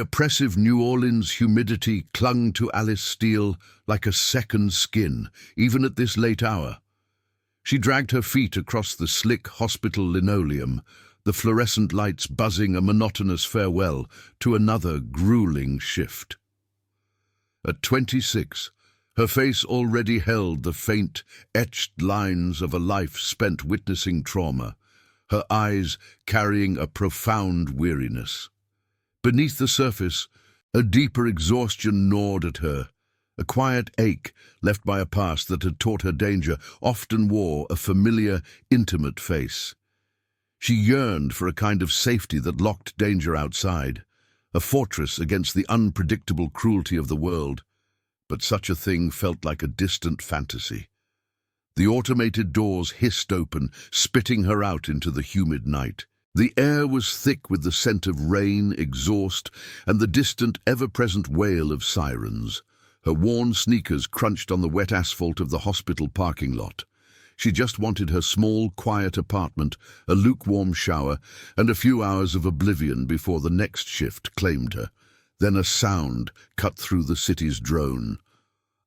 oppressive New Orleans humidity clung to Alice Steele like a second skin, even at this late hour. She dragged her feet across the slick hospital linoleum, the fluorescent lights buzzing a monotonous farewell to another grueling shift. At 26, her face already held the faint, etched lines of a life spent witnessing trauma, her eyes carrying a profound weariness. Beneath the surface, a deeper exhaustion gnawed at her. A quiet ache, left by a past that had taught her danger, often wore a familiar, intimate face. She yearned for a kind of safety that locked danger outside, a fortress against the unpredictable cruelty of the world. But such a thing felt like a distant fantasy. The automated doors hissed open, spitting her out into the humid night. The air was thick with the scent of rain, exhaust, and the distant, ever-present wail of sirens. Her worn sneakers crunched on the wet asphalt of the hospital parking lot. She just wanted her small, quiet apartment, a lukewarm shower, and a few hours of oblivion before the next shift claimed her. Then a sound cut through the city's drone.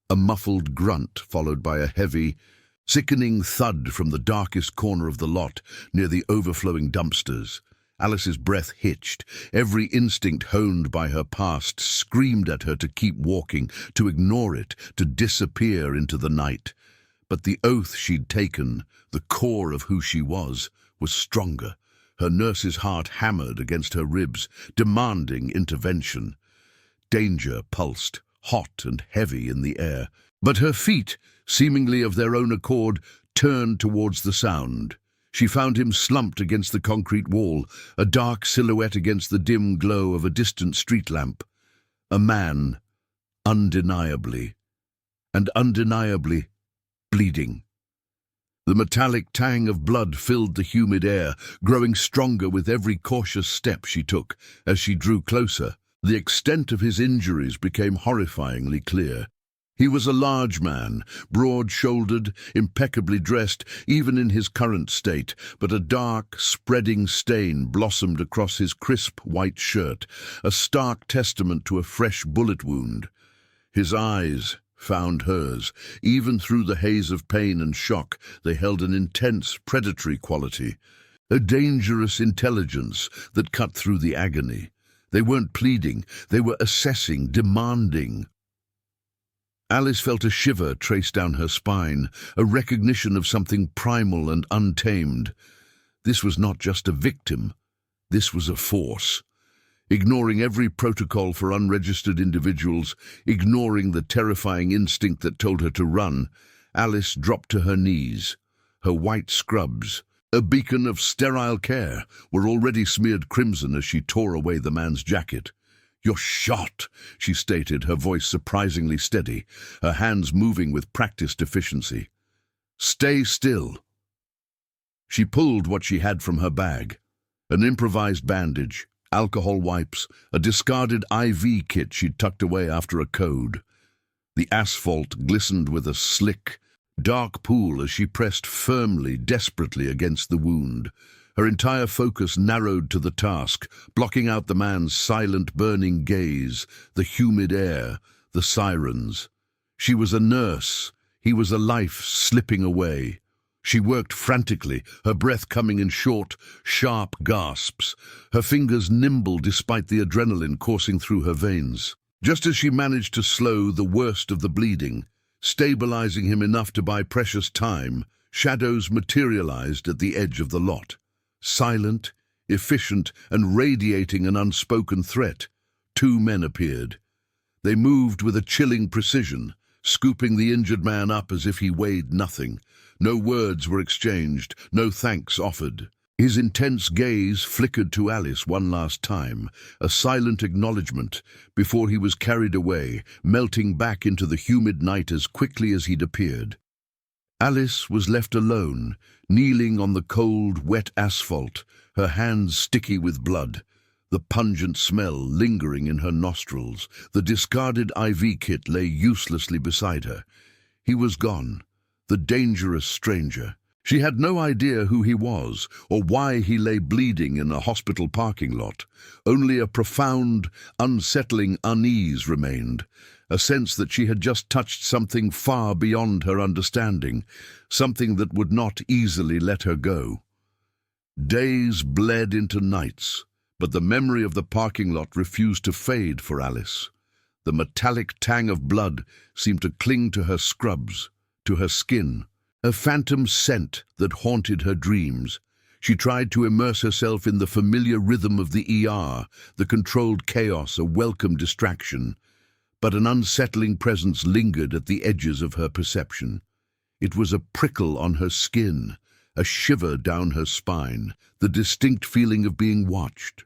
A muffled grunt followed by a heavy, sickening thud from the darkest corner of the lot near the overflowing dumpsters. Alice's breath hitched. Every instinct honed by her past screamed at her to keep walking, to ignore it, to disappear into the night. But the oath she'd taken, the core of who she was stronger. Her nurse's heart hammered against her ribs, demanding intervention. Danger pulsed, hot and heavy in the air. But her feet, seemingly of their own accord, turned towards the sound. She found him slumped against the concrete wall, a dark silhouette against the dim glow of a distant street lamp. A man, undeniably bleeding. The metallic tang of blood filled the humid air, growing stronger with every cautious step she took. As she drew closer, the extent of his injuries became horrifyingly clear. He was a large man, broad-shouldered, impeccably dressed, even in his current state, but a dark, spreading stain blossomed across his crisp white shirt, a stark testament to a fresh bullet wound. His eyes found hers. Even through the haze of pain and shock, they held an intense, predatory quality, a dangerous intelligence that cut through the agony. They weren't pleading, they were assessing, demanding. Alice felt a shiver trace down her spine, a recognition of something primal and untamed. This was not just a victim, this was a force. Ignoring every protocol for unregistered individuals, ignoring the terrifying instinct that told her to run, Alice dropped to her knees. Her white scrubs, a beacon of sterile care, were already smeared crimson as she tore away the man's jacket. "You're shot," she stated, her voice surprisingly steady, her hands moving with practiced efficiency. "Stay still." She pulled what she had from her bag, an improvised bandage, alcohol wipes, a discarded IV kit she'd tucked away after a code. The asphalt glistened with a slick, dark pool as she pressed firmly, desperately against the wound. Her entire focus narrowed to the task, blocking out the man's silent, burning gaze, the humid air, the sirens. She was a nurse. He was a life slipping away. She worked frantically, her breath coming in short, sharp gasps, her fingers nimble despite the adrenaline coursing through her veins. Just as she managed to slow the worst of the bleeding, stabilizing him enough to buy precious time, shadows materialized at the edge of the lot. Silent, efficient, and radiating an unspoken threat, two men appeared. They moved with a chilling precision, scooping the injured man up as if he weighed nothing. No words were exchanged, no thanks offered. His intense gaze flickered to Alice one last time, a silent acknowledgement, before he was carried away, melting back into the humid night as quickly as he'd appeared. Alice was left alone, kneeling on the cold, wet asphalt, her hands sticky with blood, the pungent smell lingering in her nostrils. The discarded IV kit lay uselessly beside her. He was gone, the dangerous stranger. She had no idea who he was or why he lay bleeding in a hospital parking lot. Only a profound, unsettling unease remained, a sense that she had just touched something far beyond her understanding, something that would not easily let her go. Days bled into nights, but the memory of the parking lot refused to fade for Alice. The metallic tang of blood seemed to cling to her scrubs, to her skin, a phantom scent that haunted her dreams. She tried to immerse herself in the familiar rhythm of the ER, the controlled chaos, a welcome distraction. But an unsettling presence lingered at the edges of her perception. It was a prickle on her skin, a shiver down her spine, the distinct feeling of being watched.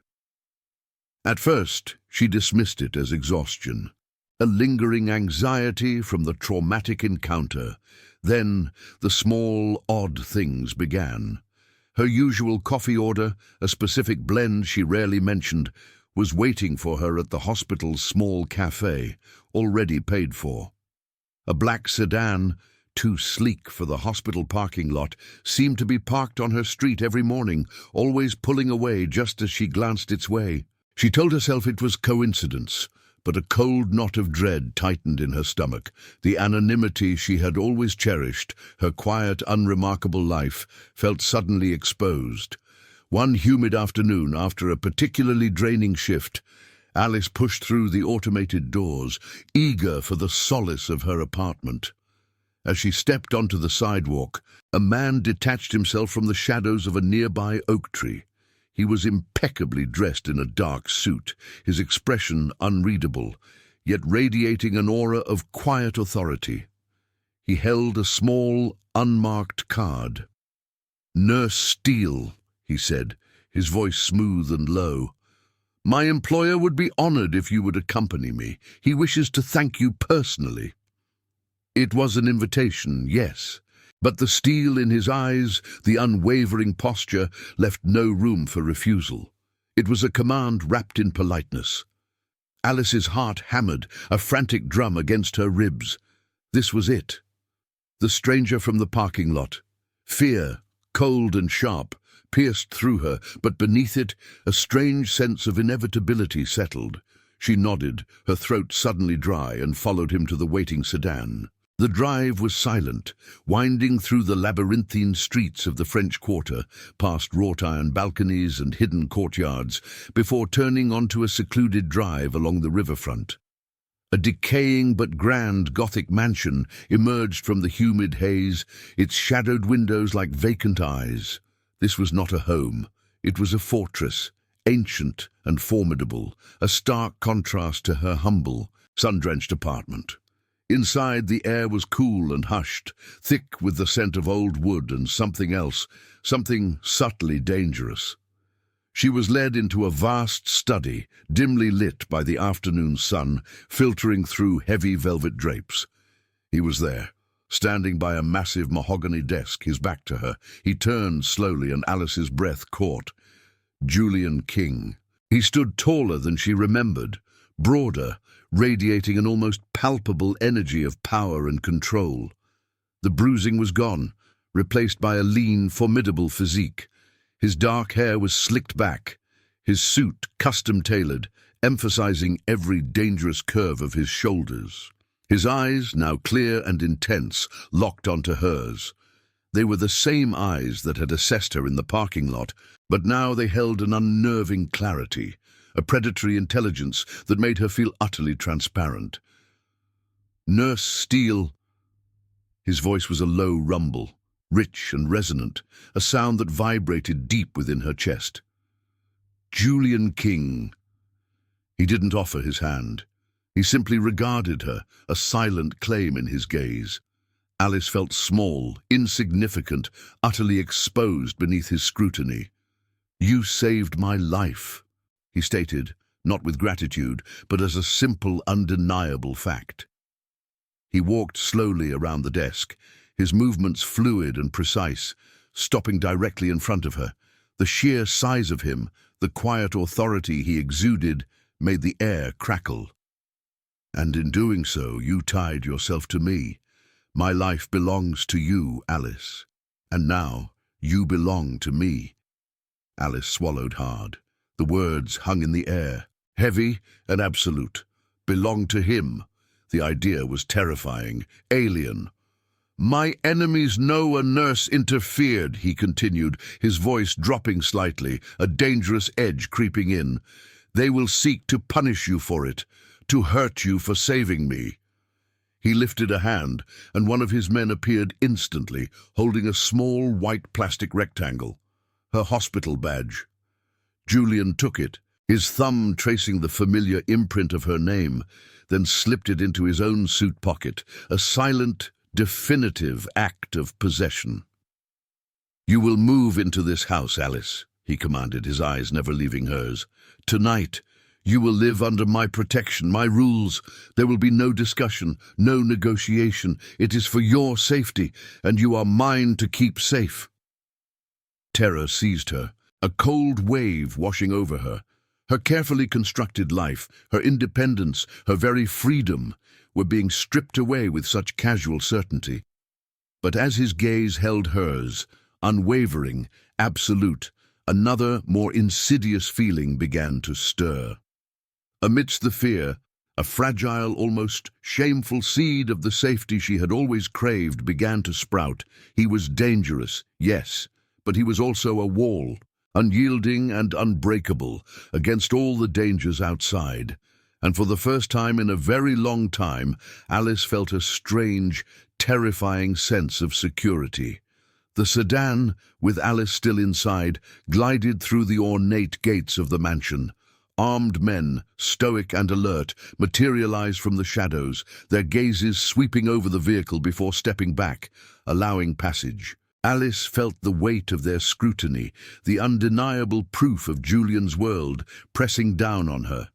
At first, she dismissed it as exhaustion, a lingering anxiety from the traumatic encounter. Then, the small, odd things began. Her usual coffee order, a specific blend she rarely mentioned, was waiting for her at the hospital's small cafe, already paid for. A black sedan, too sleek for the hospital parking lot, seemed to be parked on her street every morning, always pulling away just as she glanced its way. She told herself it was coincidence, but a cold knot of dread tightened in her stomach. The anonymity she had always cherished, her quiet, unremarkable life, felt suddenly exposed. One humid afternoon, after a particularly draining shift, Alice pushed through the automated doors, eager for the solace of her apartment. As she stepped onto the sidewalk, a man detached himself from the shadows of a nearby oak tree. He was impeccably dressed in a dark suit, his expression unreadable, yet radiating an aura of quiet authority. He held a small, unmarked card. "Nurse Steele," he said, his voice smooth and low. "My employer would be honored if you would accompany me. He wishes to thank you personally." It was an invitation, yes, but the steel in his eyes, the unwavering posture, left no room for refusal. It was a command wrapped in politeness. Alice's heart hammered, a frantic drum against her ribs. This was it. The stranger from the parking lot. Fear, cold and sharp, pierced through her, but beneath it, a strange sense of inevitability settled. She nodded, her throat suddenly dry, and followed him to the waiting sedan. The drive was silent, winding through the labyrinthine streets of the French Quarter, past wrought-iron balconies and hidden courtyards, before turning onto a secluded drive along the riverfront. A decaying but grand Gothic mansion emerged from the humid haze, its shadowed windows like vacant eyes. This was not a home. It was a fortress, ancient and formidable, a stark contrast to her humble, sun-drenched apartment. Inside, the air was cool and hushed, thick with the scent of old wood and something else, something subtly dangerous. She was led into a vast study, dimly lit by the afternoon sun, filtering through heavy velvet drapes. He was there, standing by a massive mahogany desk, his back to her. He turned slowly, and Alice's breath caught. Julian King. He stood taller than she remembered, broader, radiating an almost palpable energy of power and control. The bruising was gone, replaced by a lean, formidable physique. His dark hair was slicked back, his suit custom-tailored, emphasizing every dangerous curve of his shoulders. His eyes, now clear and intense, locked onto hers. They were the same eyes that had assessed her in the parking lot, but now they held an unnerving clarity, a predatory intelligence that made her feel utterly transparent. "Nurse Steele." His voice was a low rumble, rich and resonant, a sound that vibrated deep within her chest. "Julian King." He didn't offer his hand. He simply regarded her, a silent claim in his gaze. Alice felt small, insignificant, utterly exposed beneath his scrutiny. "You saved my life," he stated, not with gratitude, but as a simple, undeniable fact. He walked slowly around the desk, his movements fluid and precise, stopping directly in front of her. The sheer size of him, the quiet authority he exuded, made the air crackle. "And in doing so, you tied yourself to me. My life belongs to you, Alice." And now, you belong to me." Alice swallowed hard. The words hung in the air, heavy and absolute. Belong to him. The idea was terrifying, alien. "My enemies know a nurse interfered," he continued, his voice dropping slightly, a dangerous edge creeping in. "They will seek to punish you for it, to hurt you for saving me." He lifted a hand, and one of his men appeared instantly, holding a small white plastic rectangle. Her hospital badge. Julian took it, his thumb tracing the familiar imprint of her name, then slipped it into his own suit pocket, a silent, definitive act of possession. "You will move into this house, Alice," he commanded, his eyes never leaving hers. "Tonight, you will live under my protection, my rules. There will be no discussion, no negotiation. It is for your safety, and you are mine to keep safe." Terror seized her, a cold wave washing over her. Her carefully constructed life, her independence, her very freedom, were being stripped away with such casual certainty. But as his gaze held hers, unwavering, absolute, another, more insidious feeling began to stir. Amidst the fear, a fragile, almost shameful seed of the safety she had always craved began to sprout. He was dangerous, yes, but he was also a wall, unyielding and unbreakable, against all the dangers outside. And for the first time in a very long time, Alice felt a strange, terrifying sense of security. The sedan, with Alice still inside, glided through the ornate gates of the mansion. Armed men, stoic and alert, materialized from the shadows, their gazes sweeping over the vehicle before stepping back, allowing passage. Alice felt the weight of their scrutiny, the undeniable proof of Julian's world, pressing down on her.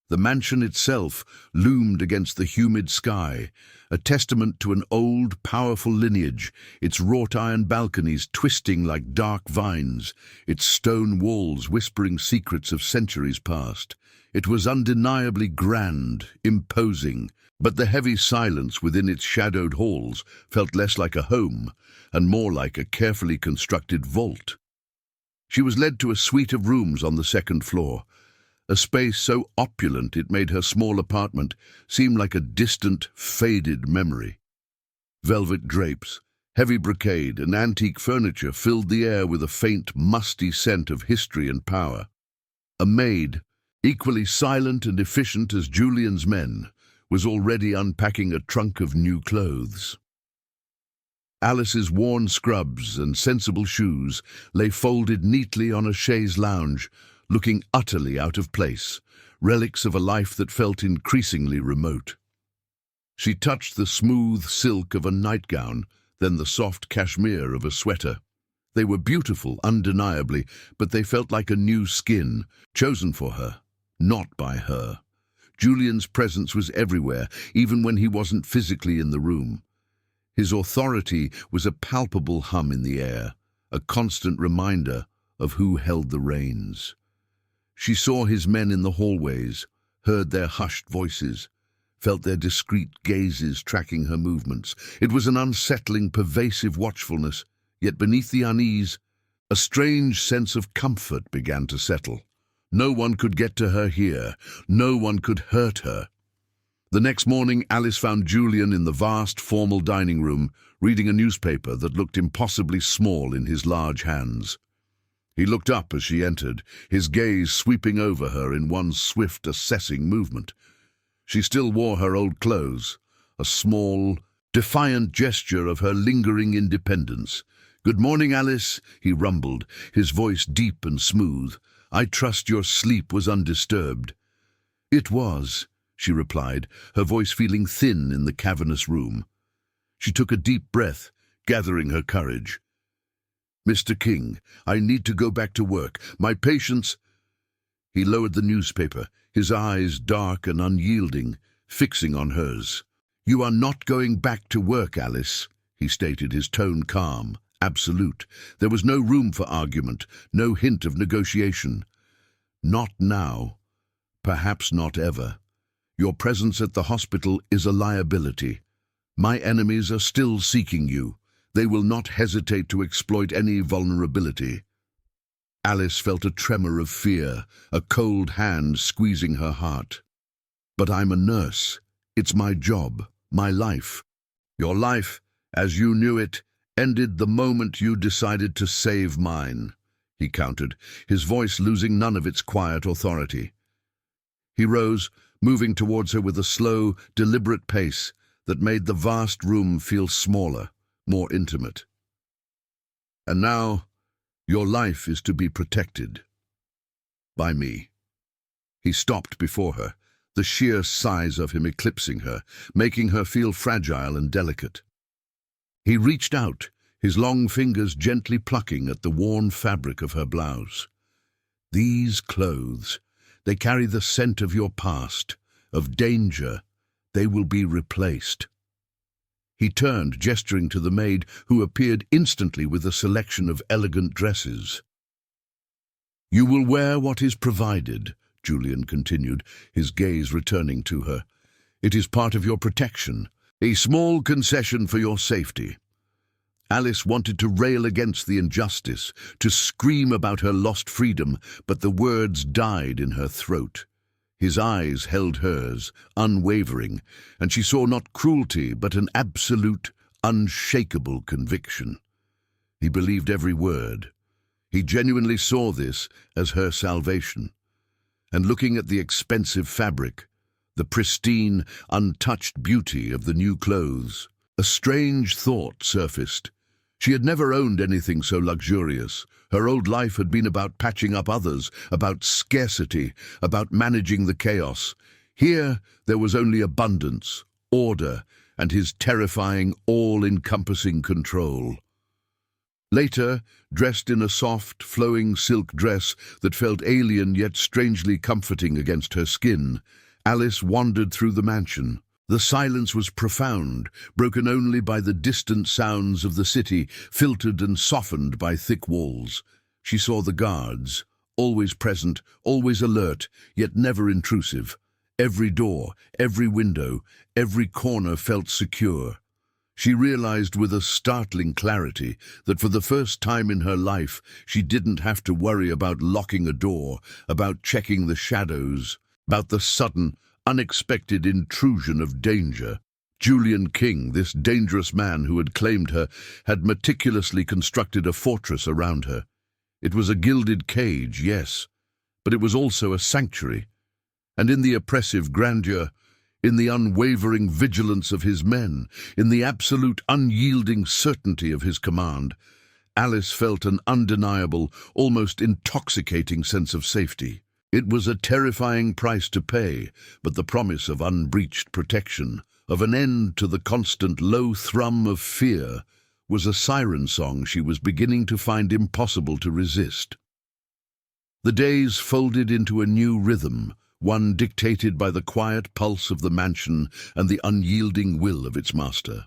The mansion itself loomed against the humid sky, a testament to an old, powerful lineage, its wrought-iron balconies twisting like dark vines, its stone walls whispering secrets of centuries past. It was undeniably grand, imposing, but the heavy silence within its shadowed halls felt less like a home and more like a carefully constructed vault. She was led to a suite of rooms on the second floor, a space so opulent it made her small apartment seem like a distant, faded memory. Velvet drapes, heavy brocade, and antique furniture filled the air with a faint, musty scent of history and power. A maid, equally silent and efficient as Julian's men, was already unpacking a trunk of new clothes. Alice's worn scrubs and sensible shoes lay folded neatly on a chaise lounge, looking utterly out of place, relics of a life that felt increasingly remote. She touched the smooth silk of a nightgown, then the soft cashmere of a sweater. They were beautiful, undeniably, but they felt like a new skin, chosen for her, not by her. Julian's presence was everywhere, even when he wasn't physically in the room. His authority was a palpable hum in the air, a constant reminder of who held the reins. She saw his men in the hallways, heard their hushed voices, felt their discreet gazes tracking her movements. It was an unsettling, pervasive watchfulness, yet beneath the unease, a strange sense of comfort began to settle. No one could get to her here. No one could hurt her. The next morning, Alice found Julian in the vast, formal dining room, reading a newspaper that looked impossibly small in his large hands. He looked up as she entered, his gaze sweeping over her in one swift, assessing movement. She still wore her old clothes, a small, defiant gesture of her lingering independence. "Good morning, Alice," he rumbled, his voice deep and smooth. "I trust your sleep was undisturbed." "It was," she replied, her voice feeling thin in the cavernous room. She took a deep breath, gathering her courage. "Mr. King, I need to go back to work. My patients—" He lowered the newspaper, his eyes dark and unyielding, fixing on hers. "You are not going back to work, Alice," he stated, his tone calm, absolute. There was no room for argument, no hint of negotiation. "Not now. Perhaps not ever. Your presence at the hospital is a liability. My enemies are still seeking you. They will not hesitate to exploit any vulnerability. Alice felt a tremor of fear, a cold hand squeezing her heart. But I'm a nurse. It's my job, my life. Your life, as you knew it, ended the moment you decided to save mine, he countered, his voice losing none of its quiet authority. He rose, moving towards her with a slow, deliberate pace that made the vast room feel smaller, more intimate. And now, your life is to be protected. By me. He stopped before her, the sheer size of him eclipsing her, making her feel fragile and delicate. He reached out, his long fingers gently plucking at the worn fabric of her blouse. These clothes, they carry the scent of your past, of danger. They will be replaced. He turned, gesturing to the maid, who appeared instantly with a selection of elegant dresses. You will wear what is provided, Julian continued, his gaze returning to her. It is part of your protection, a small concession for your safety. Alice wanted to rail against the injustice, to scream about her lost freedom, but the words died in her throat. His eyes held hers, unwavering, and she saw not cruelty but an absolute, unshakable conviction. He believed every word. He genuinely saw this as her salvation. And looking at the expensive fabric, the pristine, untouched beauty of the new clothes, a strange thought surfaced. She had never owned anything so luxurious. Her old life had been about patching up others, about scarcity, about managing the chaos. Here there was only abundance, order, and his terrifying, all-encompassing control. Later, dressed in a soft, flowing silk dress that felt alien yet strangely comforting against her skin, Alice wandered through the mansion. The silence was profound, broken only by the distant sounds of the city, filtered and softened by thick walls. She saw the guards, always present, always alert, yet never intrusive. Every door, every window, every corner felt secure. She realized with a startling clarity that for the first time in her life she didn't have to worry about locking a door, about checking the shadows, about the sudden, unexpected intrusion of danger. Julian King, this dangerous man who had claimed her, had meticulously constructed a fortress around her. It was a gilded cage, yes, but it was also a sanctuary. And in the oppressive grandeur, in the unwavering vigilance of his men, in the absolute unyielding certainty of his command, Alice felt an undeniable, almost intoxicating sense of safety. It was a terrifying price to pay, but the promise of unbreached protection, of an end to the constant low thrum of fear, was a siren song she was beginning to find impossible to resist. The days folded into a new rhythm, one dictated by the quiet pulse of the mansion and the unyielding will of its master.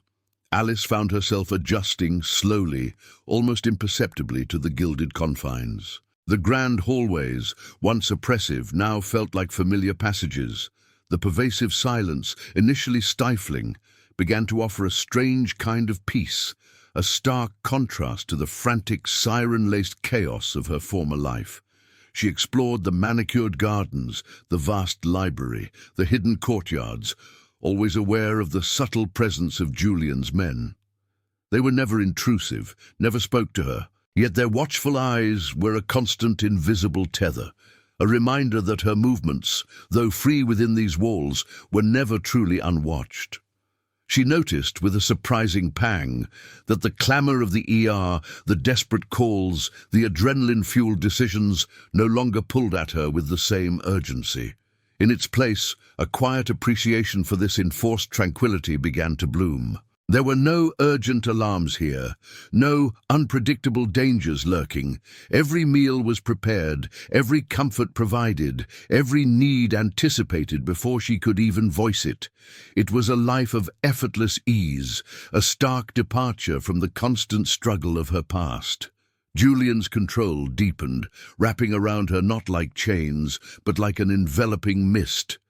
Alice found herself adjusting slowly, almost imperceptibly, to the gilded confines. The grand hallways, once oppressive, now felt like familiar passages. The pervasive silence, initially stifling, began to offer a strange kind of peace, a stark contrast to the frantic, siren-laced chaos of her former life. She explored the manicured gardens, the vast library, the hidden courtyards, always aware of the subtle presence of Julian's men. They were never intrusive, never spoke to her, yet their watchful eyes were a constant invisible tether, a reminder that her movements, though free within these walls, were never truly unwatched. She noticed, with a surprising pang, that the clamor of the ER, the desperate calls, the adrenaline-fueled decisions no longer pulled at her with the same urgency. In its place, a quiet appreciation for this enforced tranquility began to bloom. There were no urgent alarms here, no unpredictable dangers lurking. Every meal was prepared, every comfort provided, every need anticipated before she could even voice it. It was a life of effortless ease, a stark departure from the constant struggle of her past. Julian's control deepened, wrapping around her not like chains, but like an enveloping mist.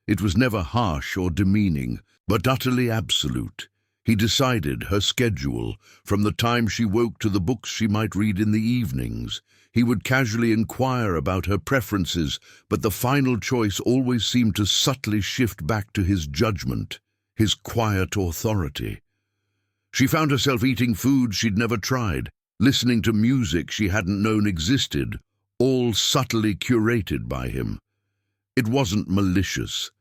It was never harsh or demeaning, but utterly absolute. He decided her schedule, from the time she woke to the books she might read in the evenings. He would casually inquire about her preferences, but the final choice always seemed to subtly shift back to his judgment, his quiet authority. She found herself eating food she'd never tried, listening to music she hadn't known existed, all subtly curated by him. It wasn't malicious.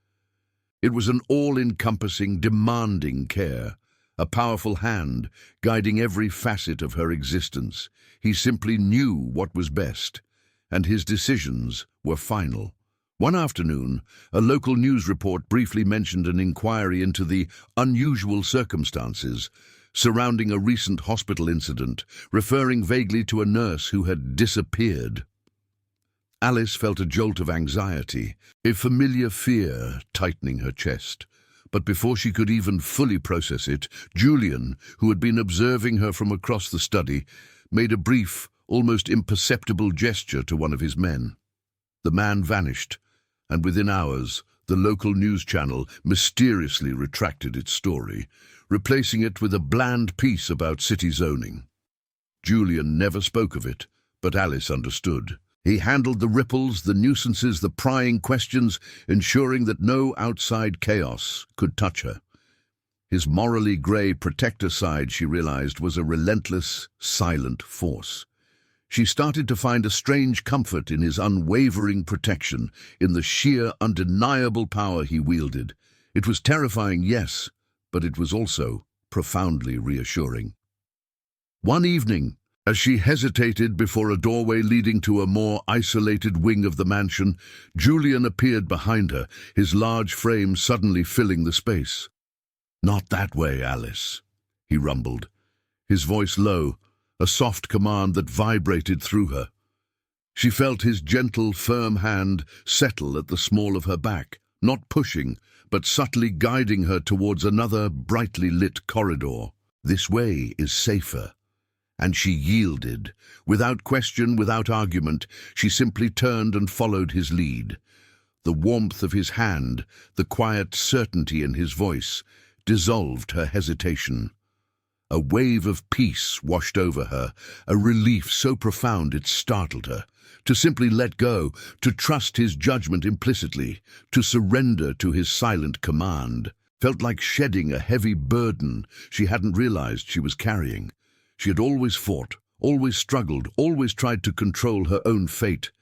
It was an all-encompassing, demanding care, a powerful hand guiding every facet of her existence. He simply knew what was best, and his decisions were final. One afternoon, a local news report briefly mentioned an inquiry into the unusual circumstances surrounding a recent hospital incident, referring vaguely to a nurse who had disappeared. Alice felt a jolt of anxiety, a familiar fear tightening her chest. But before she could even fully process it, Julian, who had been observing her from across the study, made a brief, almost imperceptible gesture to one of his men. The man vanished, and within hours, the local news channel mysteriously retracted its story, replacing it with a bland piece about city zoning. Julian never spoke of it, but Alice understood. He handled the ripples, the nuisances, the prying questions, ensuring that no outside chaos could touch her. His morally grey protector side, she realized, was a relentless, silent force. She started to find a strange comfort in his unwavering protection, in the sheer, undeniable power he wielded. It was terrifying, yes, but it was also profoundly reassuring. One evening, as she hesitated before a doorway leading to a more isolated wing of the mansion, Julian appeared behind her, his large frame suddenly filling the space. "Not that way, Alice," he rumbled, his voice low, a soft command that vibrated through her. She felt his gentle, firm hand settle at the small of her back, not pushing, but subtly guiding her towards another brightly lit corridor. "This way is safer." And she yielded. Without question, without argument, she simply turned and followed his lead. The warmth of his hand, the quiet certainty in his voice, dissolved her hesitation. A wave of peace washed over her, a relief so profound it startled her. To simply let go, to trust his judgment implicitly, to surrender to his silent command, felt like shedding a heavy burden she hadn't realized she was carrying. She had always fought, always struggled, always tried to control her own fate.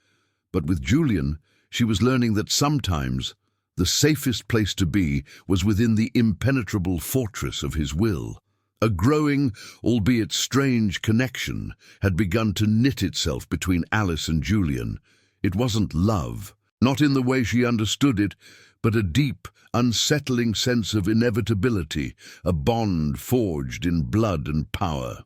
But with Julian, she was learning that sometimes the safest place to be was within the impenetrable fortress of his will. A growing, albeit strange, connection had begun to knit itself between Alice and Julian. It wasn't love, not in the way she understood it, but a deep, unsettling sense of inevitability, a bond forged in blood and power.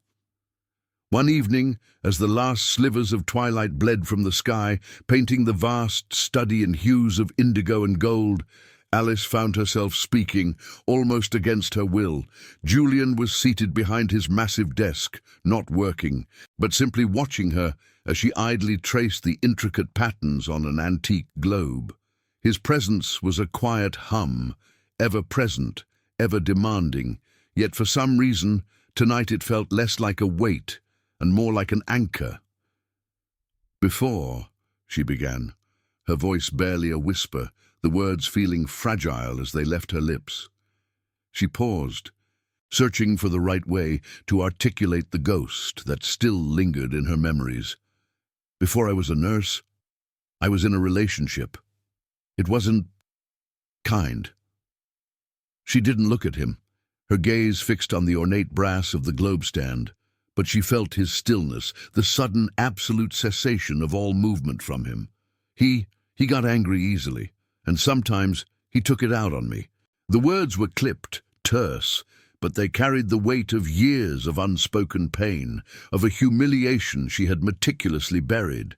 One evening, as the last slivers of twilight bled from the sky, painting the vast study in hues of indigo and gold, Alice found herself speaking, almost against her will. Julian was seated behind his massive desk, not working, but simply watching her as she idly traced the intricate patterns on an antique globe. His presence was a quiet hum, ever present, ever demanding, yet for some reason, tonight it felt less like a weight and more like an anchor. "Before," she began, her voice barely a whisper, the words feeling fragile as they left her lips. She paused, searching for the right way to articulate the ghost that still lingered in her memories. "Before I was a nurse, I was in a relationship. It wasn't kind." She didn't look at him, her gaze fixed on the ornate brass of the globe stand, but she felt his stillness, the sudden absolute cessation of all movement from him. He got angry easily, and sometimes he took it out on me. The words were clipped, terse, but they carried the weight of years of unspoken pain, of a humiliation she had meticulously buried.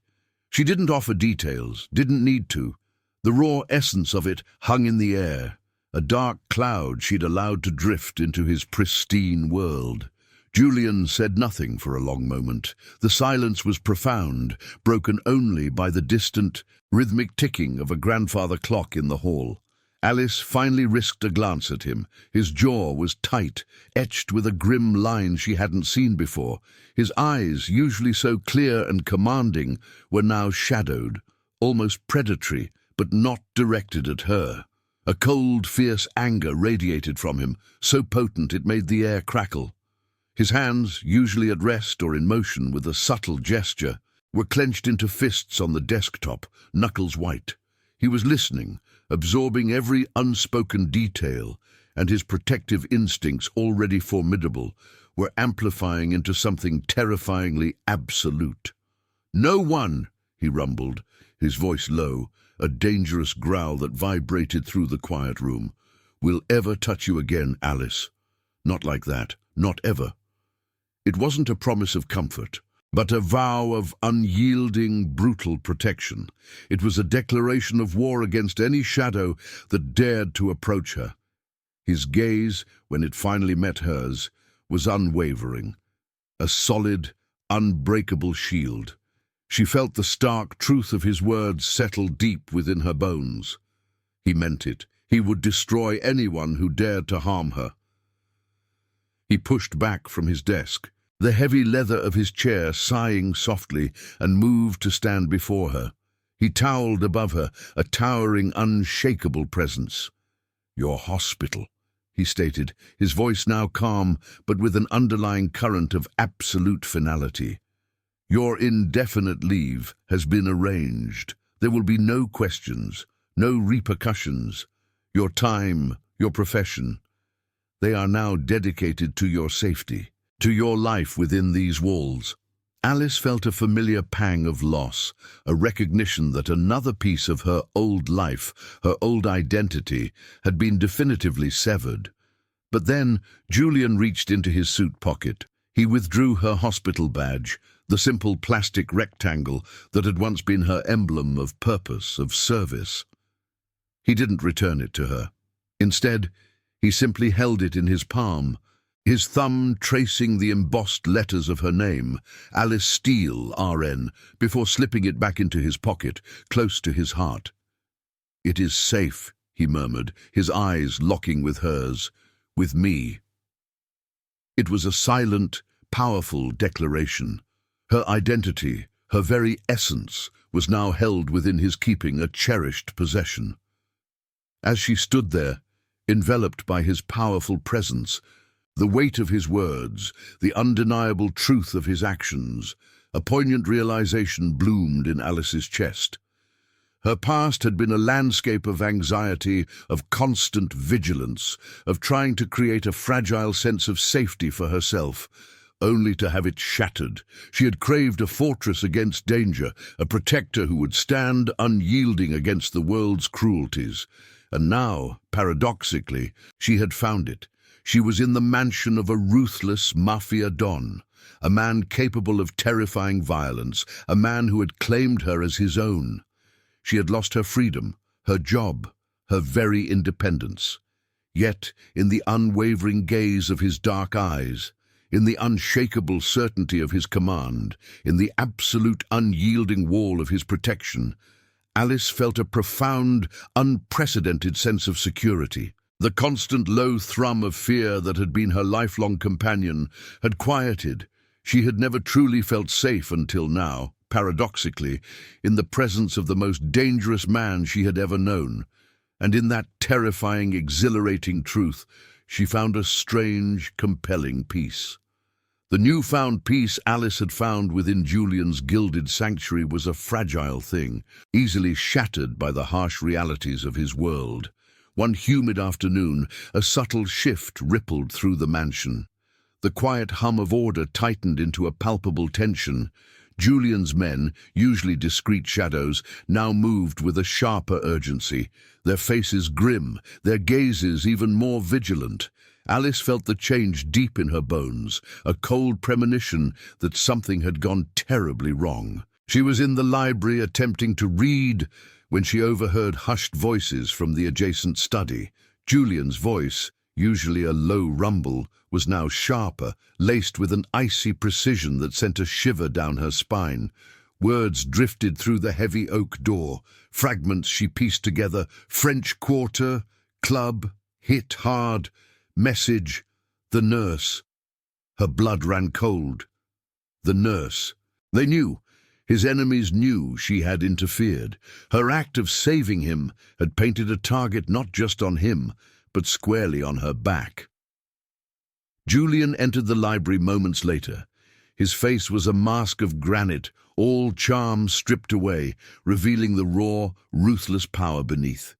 She didn't offer details, didn't need to. The raw essence of it hung in the air, a dark cloud she'd allowed to drift into his pristine world. Julian said nothing for a long moment. The silence was profound, broken only by the distant, rhythmic ticking of a grandfather clock in the hall. Alice finally risked a glance at him. His jaw was tight, etched with a grim line she hadn't seen before. His eyes, usually so clear and commanding, were now shadowed, almost predatory, but not directed at her. A cold, fierce anger radiated from him, so potent it made the air crackle. His hands, usually at rest or in motion with a subtle gesture, were clenched into fists on the desktop, knuckles white. He was listening, absorbing every unspoken detail, and his protective instincts, already formidable, were amplifying into something terrifyingly absolute. "No one," he rumbled, his voice low, a dangerous growl that vibrated through the quiet room, "will ever touch you again, Alice. Not like that, not ever." It wasn't a promise of comfort, but a vow of unyielding, brutal protection. It was a declaration of war against any shadow that dared to approach her. His gaze, when it finally met hers, was unwavering, a solid, unbreakable shield. She felt the stark truth of his words settle deep within her bones. He meant it. He would destroy anyone who dared to harm her. He pushed back from his desk, the heavy leather of his chair sighing softly, and moved to stand before her. He towered above her, a towering, unshakable presence. "Your hospital," he stated, his voice now calm, but with an underlying current of absolute finality. "Your indefinite leave has been arranged. There will be no questions, no repercussions. Your time, your profession, they are now dedicated to your safety, to your life within these walls." Alice felt a familiar pang of loss, a recognition that another piece of her old life, her old identity, had been definitively severed. But then Julian reached into his suit pocket. He withdrew her hospital badge, the simple plastic rectangle that had once been her emblem of purpose, of service. He didn't return it to her. Instead, he simply held it in his palm, his thumb tracing the embossed letters of her name, Alice Steele, RN, before slipping it back into his pocket, close to his heart. "It is safe," he murmured, his eyes locking with hers, "with me." It was a silent, powerful declaration. Her identity, her very essence, was now held within his keeping, a cherished possession. As she stood there, enveloped by his powerful presence, the weight of his words, the undeniable truth of his actions, a poignant realization bloomed in Alice's chest. Her past had been a landscape of anxiety, of constant vigilance, of trying to create a fragile sense of safety for herself, only to have it shattered. She had craved a fortress against danger, a protector who would stand unyielding against the world's cruelties. And now, paradoxically, she had found it. She was in the mansion of a ruthless Mafia don, a man capable of terrifying violence, a man who had claimed her as his own. She had lost her freedom, her job, her very independence. Yet, in the unwavering gaze of his dark eyes, in the unshakable certainty of his command, in the absolute unyielding wall of his protection, Alice felt a profound, unprecedented sense of security. The constant low thrum of fear that had been her lifelong companion had quieted. She had never truly felt safe until now, paradoxically, in the presence of the most dangerous man she had ever known. And in that terrifying, exhilarating truth, she found a strange, compelling peace. The newfound peace Alice had found within Julian's gilded sanctuary was a fragile thing, easily shattered by the harsh realities of his world. One humid afternoon, a subtle shift rippled through the mansion. The quiet hum of order tightened into a palpable tension. Julian's men, usually discreet shadows, now moved with a sharper urgency, their faces grim, their gazes even more vigilant. Alice felt the change deep in her bones, a cold premonition that something had gone terribly wrong. She was in the library attempting to read when she overheard hushed voices from the adjacent study. Julian's voice, usually a low rumble, was now sharper, laced with an icy precision that sent a shiver down her spine. Words drifted through the heavy oak door, fragments she pieced together: French Quarter, Club, hit hard, message, the nurse. Her blood ran cold. The nurse. They knew. His enemies knew she had interfered. Her act of saving him had painted a target not just on him, but squarely on her back. Julian entered the library moments later. His face was a mask of granite, all charm stripped away, revealing the raw, ruthless power beneath.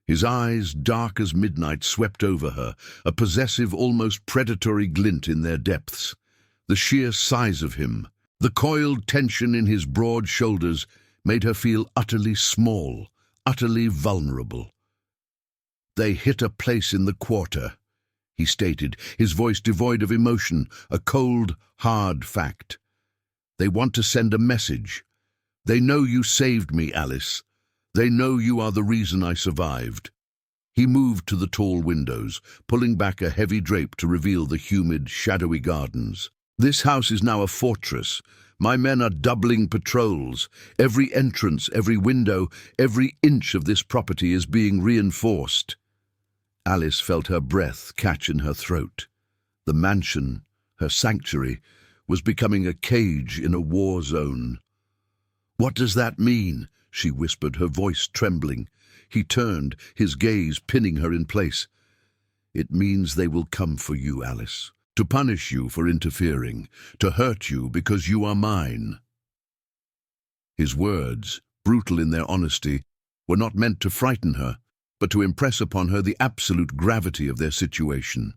His eyes, dark as midnight, swept over her, a possessive, almost predatory glint in their depths. The sheer size of him, the coiled tension in his broad shoulders, made her feel utterly small, utterly vulnerable. "They hit a place in the quarter," he stated, his voice devoid of emotion, a cold, hard fact. "They want to send a message. They know you saved me, Alice. They know you are the reason I survived." He moved to the tall windows, pulling back a heavy drape to reveal the humid, shadowy gardens. "This house is now a fortress. My men are doubling patrols. Every entrance, every window, every inch of this property is being reinforced." Alice felt her breath catch in her throat. The mansion, her sanctuary, was becoming a cage in a war zone. "What does that mean?" she whispered, her voice trembling. He turned, his gaze pinning her in place. "It means they will come for you, Alice. To punish you for interfering, to hurt you because you are mine." His words, brutal in their honesty, were not meant to frighten her, but to impress upon her the absolute gravity of their situation.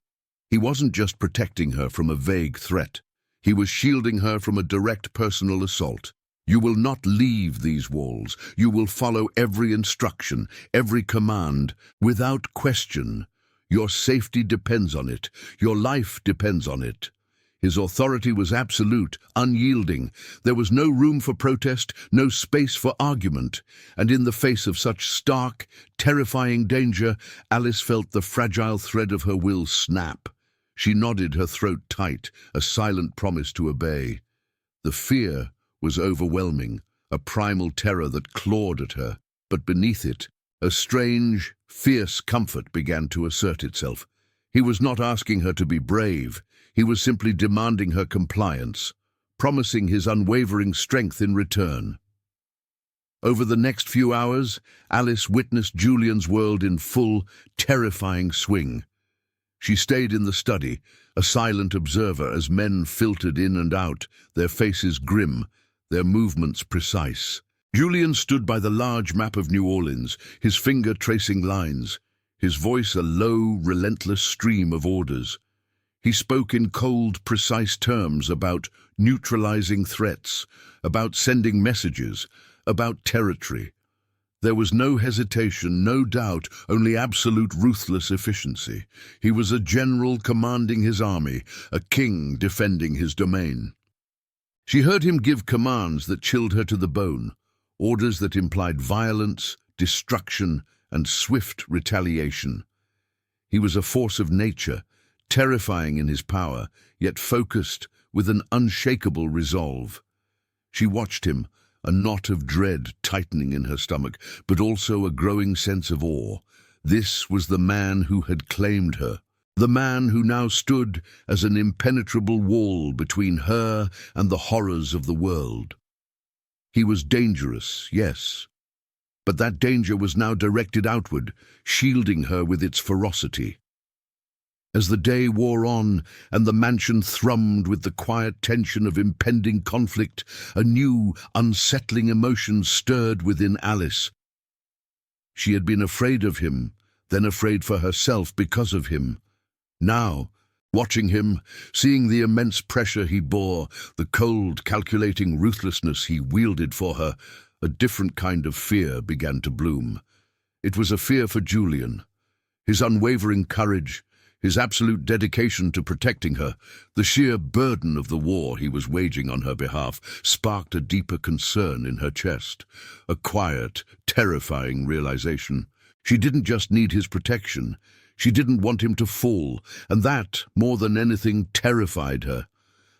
He wasn't just protecting her from a vague threat. He was shielding her from a direct personal assault. "You will not leave these walls. You will follow every instruction, every command, without question. Your safety depends on it. Your life depends on it." His authority was absolute, unyielding. There was no room for protest, no space for argument. And in the face of such stark, terrifying danger, Alice felt the fragile thread of her will snap. She nodded, her throat tight, a silent promise to obey. The fear was overwhelming, a primal terror that clawed at her. But beneath it, a strange, fierce comfort began to assert itself. He was not asking her to be brave. He was simply demanding her compliance, promising his unwavering strength in return. Over the next few hours, Alice witnessed Julian's world in full, terrifying swing. She stayed in the study, a silent observer as men filtered in and out, their faces grim, their movements precise. Julian stood by the large map of New Orleans, his finger tracing lines, his voice a low, relentless stream of orders. He spoke in cold, precise terms about neutralizing threats, about sending messages, about territory. There was no hesitation, no doubt, only absolute ruthless efficiency. He was a general commanding his army, a king defending his domain. She heard him give commands that chilled her to the bone, orders that implied violence, destruction, and swift retaliation. He was a force of nature, terrifying in his power, yet focused with an unshakable resolve. She watched him, a knot of dread tightening in her stomach, but also a growing sense of awe. This was the man who had claimed her, the man who now stood as an impenetrable wall between her and the horrors of the world. He was dangerous, yes, but that danger was now directed outward, shielding her with its ferocity. As the day wore on and the mansion thrummed with the quiet tension of impending conflict, a new, unsettling emotion stirred within Alice. She had been afraid of him, then afraid for herself because of him. Now, watching him, seeing the immense pressure he bore, the cold, calculating ruthlessness he wielded for her, a different kind of fear began to bloom. It was a fear for Julian. His unwavering courage, his absolute dedication to protecting her, the sheer burden of the war he was waging on her behalf, sparked a deeper concern in her chest, a quiet, terrifying realization. She didn't just need his protection. She didn't want him to fall, and that, more than anything, terrified her.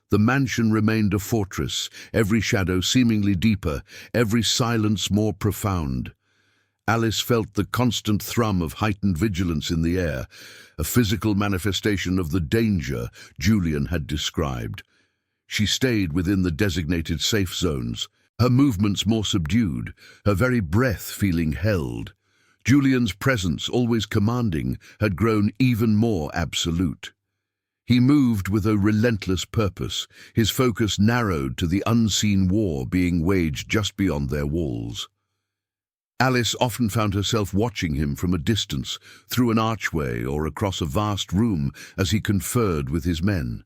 The mansion remained a fortress, every shadow seemingly deeper, every silence more profound. Alice felt the constant thrum of heightened vigilance in the air, a physical manifestation of the danger Julian had described. She stayed within the designated safe zones, her movements more subdued, her very breath feeling held. Julian's presence, always commanding, had grown even more absolute. He moved with a relentless purpose, his focus narrowed to the unseen war being waged just beyond their walls. Alice often found herself watching him from a distance, through an archway or across a vast room as he conferred with his men.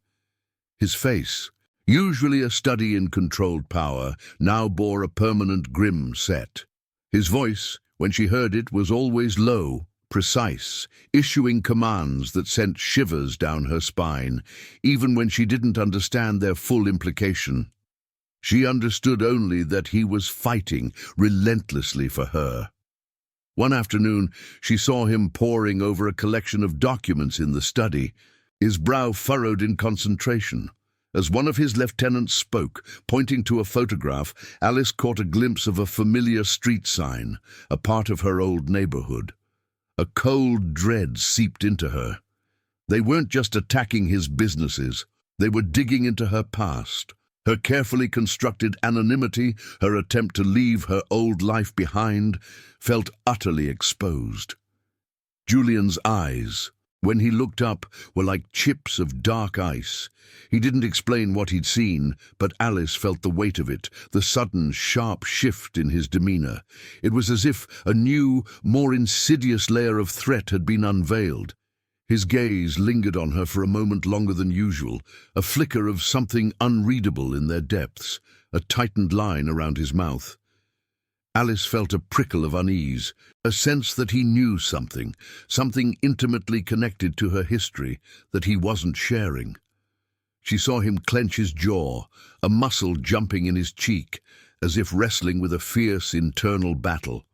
His face, usually a study in controlled power, now bore a permanent grim set. His voice, when she heard it, was always low, precise, issuing commands that sent shivers down her spine, even when she didn't understand their full implication. She understood only that he was fighting relentlessly for her. One afternoon, she saw him poring over a collection of documents in the study, his brow furrowed in concentration. As one of his lieutenants spoke, pointing to a photograph, Alice caught a glimpse of a familiar street sign, a part of her old neighborhood. A cold dread seeped into her. They weren't just attacking his businesses, they were digging into her past. Her carefully constructed anonymity, her attempt to leave her old life behind, felt utterly exposed. Julian's eyes, when he looked up, were like chips of dark ice. He didn't explain what he'd seen, but Alice felt the weight of it, the sudden, sharp shift in his demeanor. It was as if a new, more insidious layer of threat had been unveiled. His gaze lingered on her for a moment longer than usual, a flicker of something unreadable in their depths, a tightened line around his mouth. Alice felt a prickle of unease, a sense that he knew something intimately connected to her history that he wasn't sharing. She saw him clench his jaw, a muscle jumping in his cheek, as if wrestling with a fierce internal battle.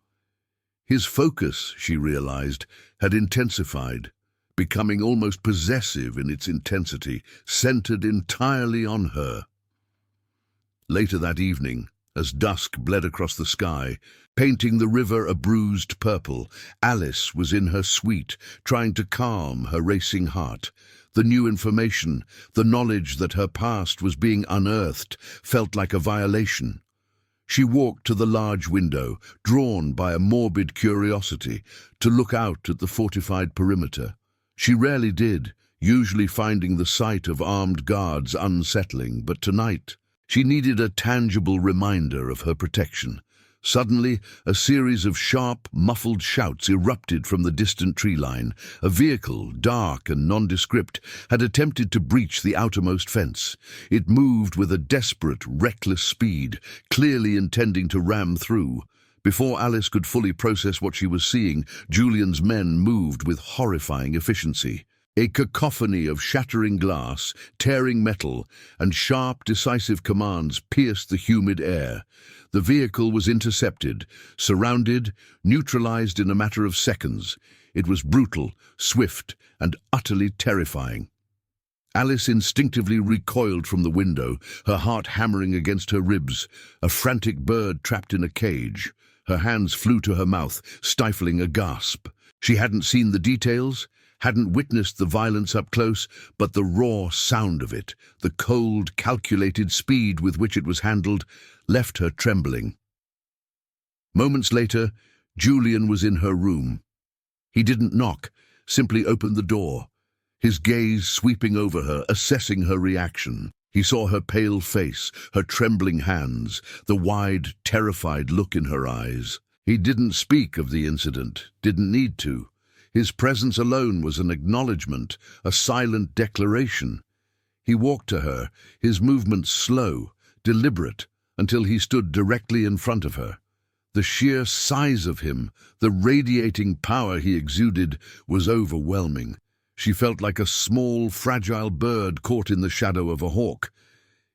His focus, she realized, had intensified, becoming almost possessive in its intensity, centered entirely on her. Later that evening, as dusk bled across the sky, painting the river a bruised purple, Alice was in her suite, trying to calm her racing heart. The new information, the knowledge that her past was being unearthed, felt like a violation. She walked to the large window, drawn by a morbid curiosity, to look out at the fortified perimeter. She rarely did, usually finding the sight of armed guards unsettling, but tonight she needed a tangible reminder of her protection. Suddenly, a series of sharp, muffled shouts erupted from the distant tree line. A vehicle, dark and nondescript, had attempted to breach the outermost fence. It moved with a desperate, reckless speed, clearly intending to ram through. Before Alice could fully process what she was seeing, Julian's men moved with horrifying efficiency. A cacophony of shattering glass, tearing metal, and sharp, decisive commands pierced the humid air. The vehicle was intercepted, surrounded, neutralized in a matter of seconds. It was brutal, swift, and utterly terrifying. Alice instinctively recoiled from the window, her heart hammering against her ribs, a frantic bird trapped in a cage. Her hands flew to her mouth, stifling a gasp. She hadn't seen the details, hadn't witnessed the violence up close, but the raw sound of it, the cold, calculated speed with which it was handled, left her trembling. Moments later, Julian was in her room. He didn't knock, simply opened the door, his gaze sweeping over her, assessing her reaction. He saw her pale face, her trembling hands, the wide, terrified look in her eyes. He didn't speak of the incident, didn't need to. His presence alone was an acknowledgement, a silent declaration. He walked to her, his movements slow, deliberate, until he stood directly in front of her. The sheer size of him, the radiating power he exuded, was overwhelming. She felt like a small, fragile bird caught in the shadow of a hawk.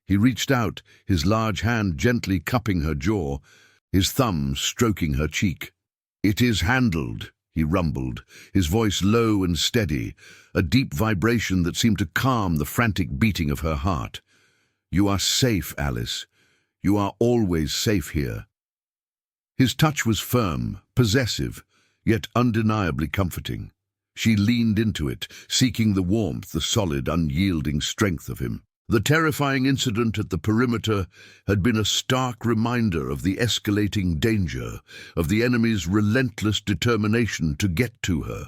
He reached out, his large hand gently cupping her jaw, his thumb stroking her cheek. "It is handled," he rumbled, his voice low and steady, a deep vibration that seemed to calm the frantic beating of her heart. "You are safe, Alice. You are always safe here." His touch was firm, possessive, yet undeniably comforting. She leaned into it, seeking the warmth, the solid, unyielding strength of him. The terrifying incident at the perimeter had been a stark reminder of the escalating danger, of the enemy's relentless determination to get to her.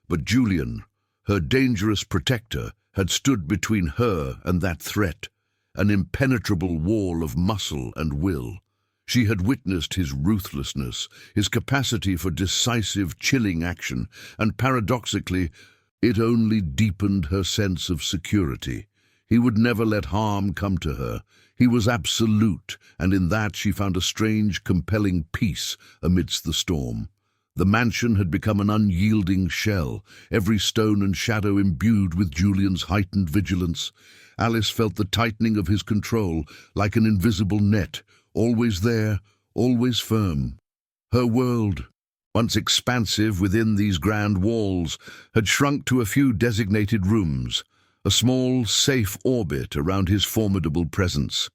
But Julian, her dangerous protector, had stood between her and that threat, an impenetrable wall of muscle and will. She had witnessed his ruthlessness, his capacity for decisive, chilling action, and paradoxically, it only deepened her sense of security. He would never let harm come to her. He was absolute, and in that she found a strange, compelling peace amidst the storm. The mansion had become an unyielding shell, every stone and shadow imbued with Julian's heightened vigilance. Alice felt the tightening of his control, like an invisible net, always there, always firm. Her world, once expansive within these grand walls, had shrunk to a few designated rooms, a small, safe orbit around his formidable presence.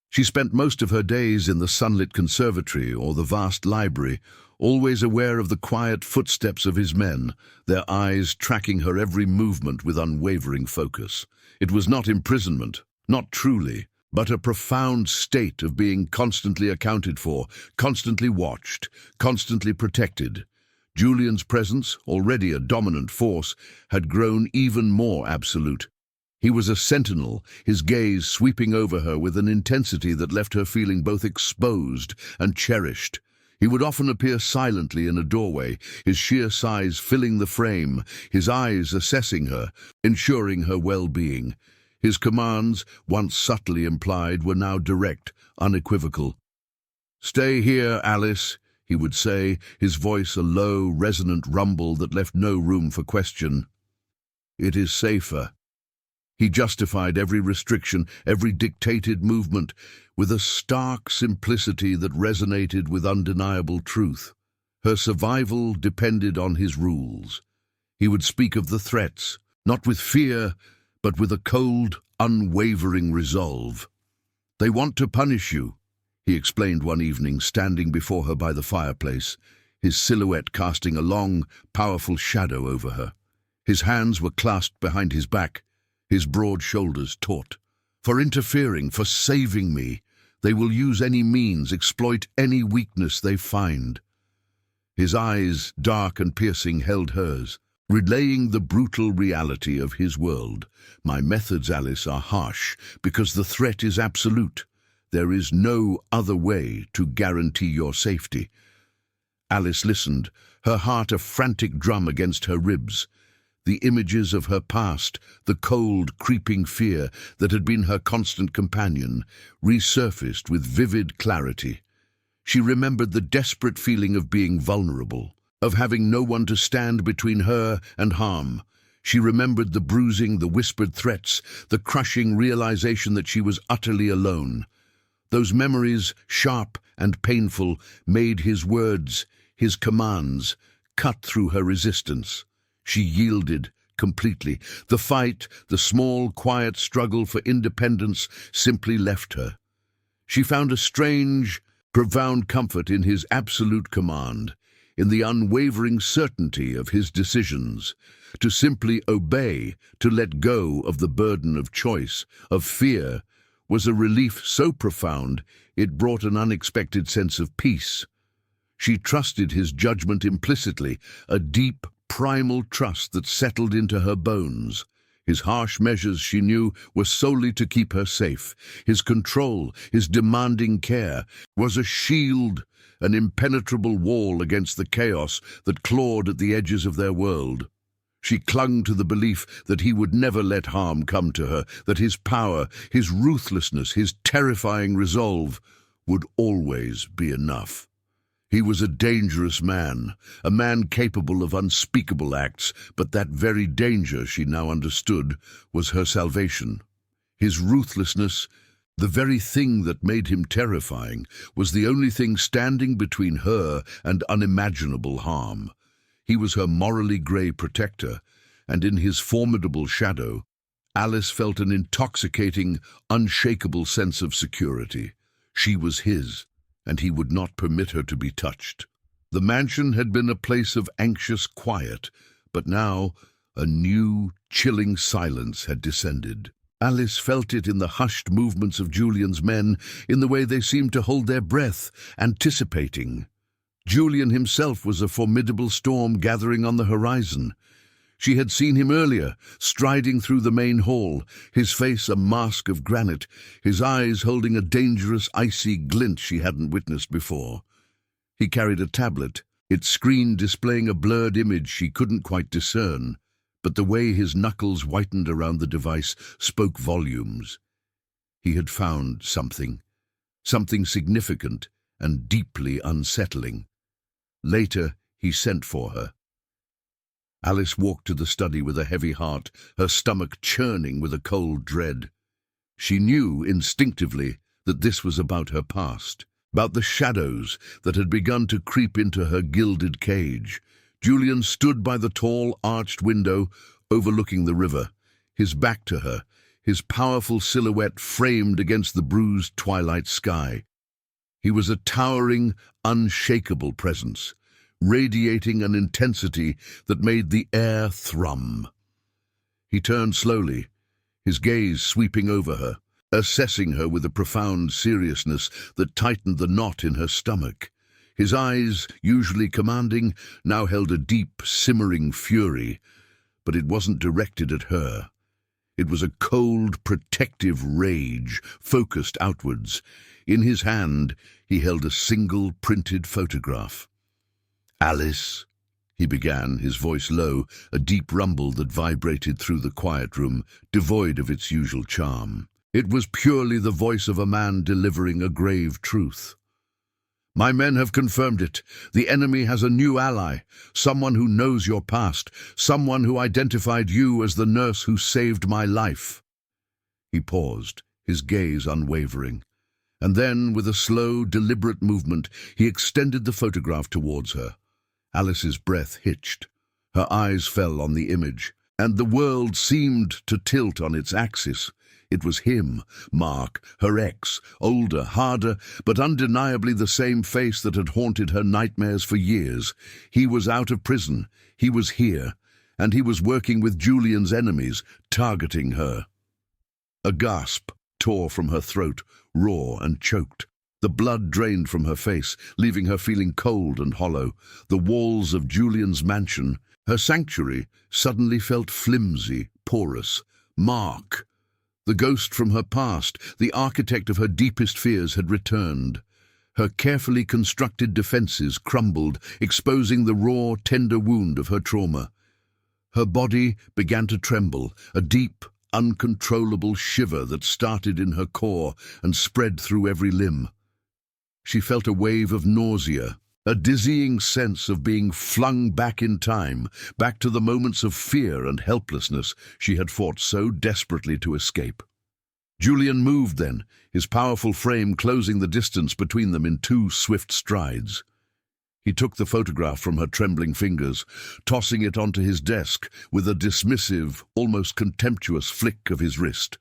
She spent most of her days in the sunlit conservatory or the vast library, always aware of the quiet footsteps of his men, their eyes tracking her every movement with unwavering focus. It was not imprisonment, not truly, but a profound state of being constantly accounted for, constantly watched, constantly protected. Julian's presence, already a dominant force, had grown even more absolute. He was a sentinel, his gaze sweeping over her with an intensity that left her feeling both exposed and cherished. He would often appear silently in a doorway, his sheer size filling the frame, his eyes assessing her, ensuring her well-being. His commands, once subtly implied, were now direct, unequivocal. "Stay here, Alice," he would say, his voice a low, resonant rumble that left no room for question. "It is safer." He justified every restriction, every dictated movement, with a stark simplicity that resonated with undeniable truth. Her survival depended on his rules. He would speak of the threats, not with fear, but with a cold, unwavering resolve. "They want to punish you," he explained one evening, standing before her by the fireplace, his silhouette casting a long, powerful shadow over her. His hands were clasped behind his back, his broad shoulders taut. "For interfering, for saving me, they will use any means, exploit any weakness they find." His eyes, dark and piercing, held hers, relaying the brutal reality of his world. "My methods, Alice, are harsh, because the threat is absolute. There is no other way to guarantee your safety." Alice listened, her heart a frantic drum against her ribs. The images of her past, the cold, creeping fear that had been her constant companion, resurfaced with vivid clarity. She remembered the desperate feeling of being vulnerable, of having no one to stand between her and harm. She remembered the bruising, the whispered threats, the crushing realization that she was utterly alone. Those memories, sharp and painful, made his words, his commands, cut through her resistance. She yielded completely. The fight, the small, quiet struggle for independence, simply left her. She found a strange, profound comfort in his absolute command, in the unwavering certainty of his decisions. To simply obey, to let go of the burden of choice, of fear, was a relief so profound it brought an unexpected sense of peace. She trusted his judgment implicitly, a deep, primal trust that settled into her bones. His harsh measures, she knew, were solely to keep her safe. His control, his demanding care, was a shield, an impenetrable wall against the chaos that clawed at the edges of their world. She clung to the belief that he would never let harm come to her, that his power, his ruthlessness, his terrifying resolve would always be enough. He was a dangerous man, a man capable of unspeakable acts, but that very danger, she now understood, was her salvation. His ruthlessness, the very thing that made him terrifying, was the only thing standing between her and unimaginable harm. He was her morally grey protector, and in his formidable shadow, Alice felt an intoxicating, unshakable sense of security. She was his, and he would not permit her to be touched. The mansion had been a place of anxious quiet, but now a new, chilling silence had descended. Alice felt it in the hushed movements of Julian's men, in the way they seemed to hold their breath, anticipating. Julian himself was a formidable storm gathering on the horizon. She had seen him earlier, striding through the main hall, his face a mask of granite, his eyes holding a dangerous, icy glint she hadn't witnessed before. He carried a tablet, its screen displaying a blurred image she couldn't quite discern, but the way his knuckles whitened around the device spoke volumes. He had found something significant and deeply unsettling. Later, he sent for her. Alice walked to the study with a heavy heart, her stomach churning with a cold dread. She knew instinctively that this was about her past, about the shadows that had begun to creep into her gilded cage. Julian stood by the tall, arched window overlooking the river, his back to her, his powerful silhouette framed against the bruised twilight sky. He was a towering, unshakable presence, radiating an intensity that made the air thrum. He turned slowly, his gaze sweeping over her, assessing her with a profound seriousness that tightened the knot in her stomach. His eyes, usually commanding, now held a deep, simmering fury, but it wasn't directed at her. It was a cold, protective rage, focused outwards. In his hand, he held a single printed photograph. "Alice," he began, his voice low, a deep rumble that vibrated through the quiet room, devoid of its usual charm. It was purely the voice of a man delivering a grave truth. "My men have confirmed it. The enemy has a new ally, someone who knows your past, someone who identified you as the nurse who saved my life." He paused, his gaze unwavering. And then, with a slow, deliberate movement, he extended the photograph towards her. Alice's breath hitched. Her eyes fell on the image, and the world seemed to tilt on its axis. It was him, Mark, her ex, older, harder, but undeniably the same face that had haunted her nightmares for years. He was out of prison, he was here, and he was working with Julian's enemies, targeting her. A gasp tore from her throat, raw and choked. The blood drained from her face, leaving her feeling cold and hollow. The walls of Julian's mansion, her sanctuary, suddenly felt flimsy, porous. Mark, the ghost from her past, the architect of her deepest fears, had returned. Her carefully constructed defenses crumbled, exposing the raw, tender wound of her trauma. Her body began to tremble, a deep, uncontrollable shiver that started in her core and spread through every limb. She felt a wave of nausea, a dizzying sense of being flung back in time, back to the moments of fear and helplessness she had fought so desperately to escape. Julian moved then, his powerful frame closing the distance between them in 2 swift strides. He took the photograph from her trembling fingers, tossing it onto his desk with a dismissive, almost contemptuous flick of his wrist.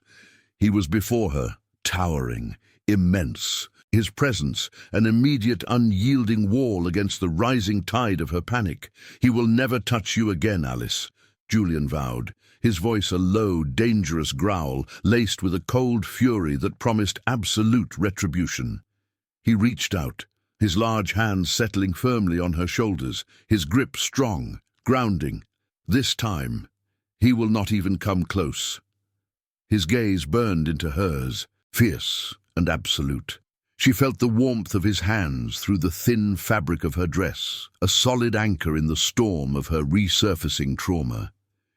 He was before her, towering, immense, his presence an immediate, unyielding wall against the rising tide of her panic. "He will never touch you again, Alice," Julian vowed, his voice a low, dangerous growl, laced with a cold fury that promised absolute retribution. He reached out, his large hands settling firmly on her shoulders, his grip strong, grounding. This time, he will not even come close. His gaze burned into hers, fierce and absolute. She felt the warmth of his hands through the thin fabric of her dress, a solid anchor in the storm of her resurfacing trauma.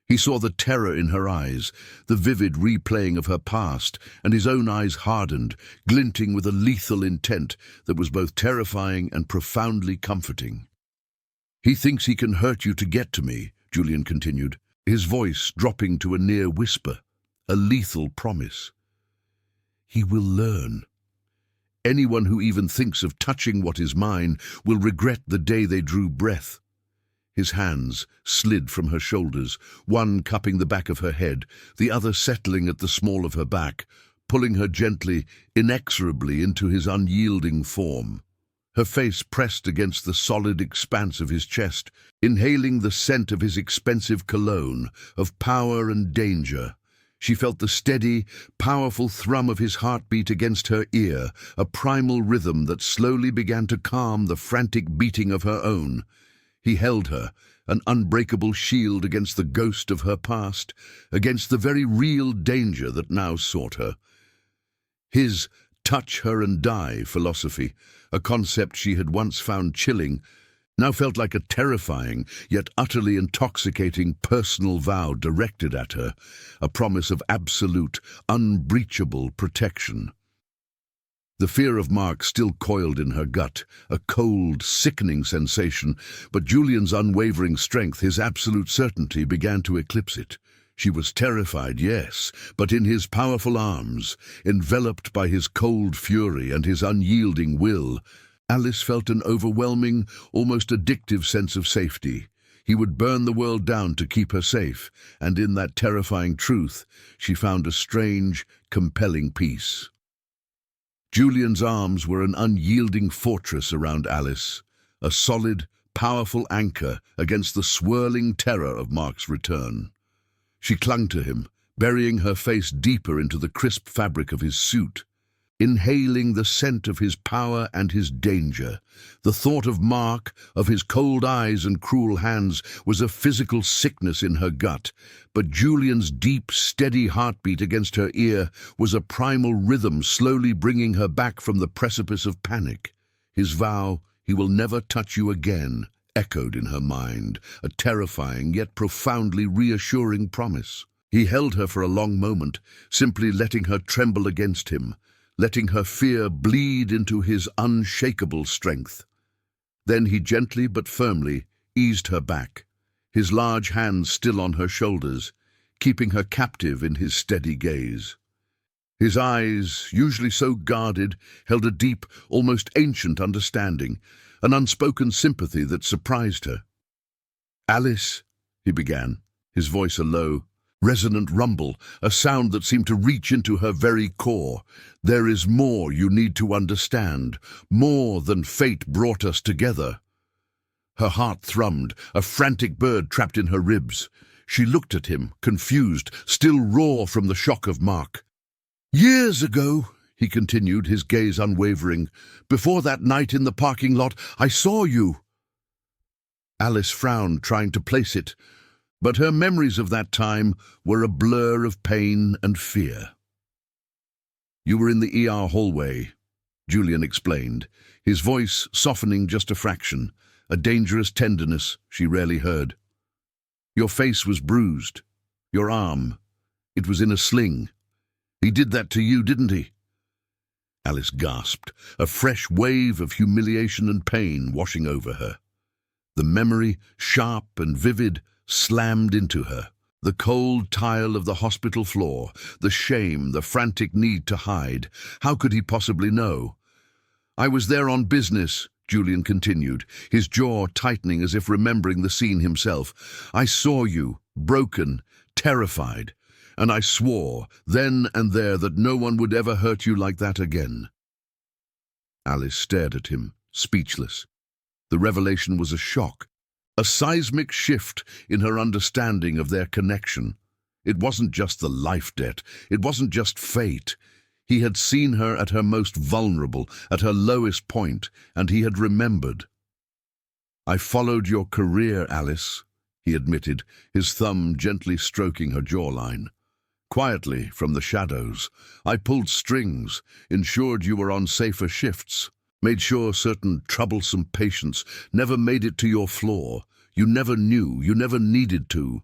He saw the terror in her eyes, the vivid replaying of her past, and his own eyes hardened, glinting with a lethal intent that was both terrifying and profoundly comforting. "He thinks he can hurt you to get to me," Julian continued, his voice dropping to a near whisper, a lethal promise. "He will learn. Anyone who even thinks of touching what is mine will regret the day they drew breath." His hands slid from her shoulders, one cupping the back of her head, the other settling at the small of her back, pulling her gently, inexorably into his unyielding form. her face pressed against the solid expanse of his chest, inhaling the scent of his expensive cologne, of power and danger. She felt the steady, powerful thrum of his heartbeat against her ear, a primal rhythm that slowly began to calm the frantic beating of her own. He held her, an unbreakable shield against the ghost of her past, against the very real danger that now sought her. His touch her and die philosophy, a concept she had once found chilling, now felt like a terrifying yet utterly intoxicating personal vow directed at her, a promise of absolute, unbreachable protection. The fear of Mark still coiled in her gut, a cold, sickening sensation, but Julian's unwavering strength, his absolute certainty, began to eclipse it. She was terrified, yes, but in his powerful arms, enveloped by his cold fury and his unyielding will, Alice felt an overwhelming, almost addictive sense of safety. He would burn the world down to keep her safe, and in that terrifying truth, she found a strange, compelling peace. Julian's arms were an unyielding fortress around Alice, a solid, powerful anchor against the swirling terror of Mark's return. She clung to him, burying her face deeper into the crisp fabric of his suit, inhaling the scent of his power and his danger. The thought of Mark, of his cold eyes and cruel hands, was a physical sickness in her gut, but Julian's deep, steady heartbeat against her ear was a primal rhythm slowly bringing her back from the precipice of panic. His vow, "He will never touch you again," echoed in her mind, a terrifying yet profoundly reassuring promise. He held her for a long moment, simply letting her tremble against him, letting her fear bleed into his unshakable strength. Then he gently but firmly eased her back, his large hands still on her shoulders, keeping her captive in his steady gaze. His eyes, usually so guarded, held a deep, almost ancient understanding, an unspoken sympathy that surprised her. "Alice," he began, his voice a low, resonant rumble, a sound that seemed to reach into her very core. "There is more you need to understand, more than fate brought us together." Her heart thrummed, a frantic bird trapped in her ribs. She looked at him, confused, still raw from the shock of Mark. "Years ago," he continued, his gaze unwavering, "before that night in the parking lot, I saw you." Alice frowned, trying to place it, but her memories of that time were a blur of pain and fear. "You were in the ER hallway," Julian explained, his voice softening just a fraction, a dangerous tenderness she rarely heard. "Your face was bruised. Your arm. It was in a sling. He did that to you, didn't he?" Alice gasped, a fresh wave of humiliation and pain washing over her. The memory, sharp and vivid, slammed into her. The cold tile of the hospital floor, the shame, the frantic need to hide. How could he possibly know? "I was there on business," Julian continued, his jaw tightening as if remembering the scene himself. "I saw you, broken, terrified, and I swore, then and there, that no one would ever hurt you like that again." Alice stared at him, speechless. The revelation was a shock, a seismic shift in her understanding of their connection. It wasn't just the life debt, it wasn't just fate. He had seen her at her most vulnerable, at her lowest point, and he had remembered. "I followed your career, Alice," he admitted, his thumb gently stroking her jawline. "Quietly, from the shadows. I pulled strings, ensured you were on safer shifts. Made sure certain troublesome patients never made it to your floor. You never knew, you never needed to."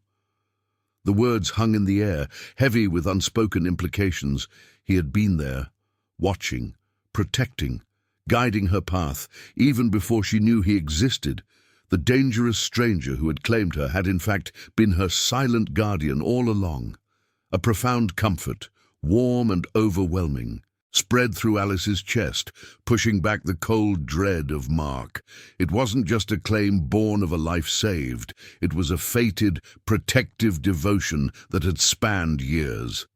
The words hung in the air, heavy with unspoken implications. He had been there, watching, protecting, guiding her path, even before she knew he existed. The dangerous stranger who had claimed her had in fact been her silent guardian all along. A profound comfort, warm and overwhelming, spread through Alice's chest, pushing back the cold dread of Mark. It wasn't just a claim born of a life saved. It was a fated, protective devotion that had spanned years.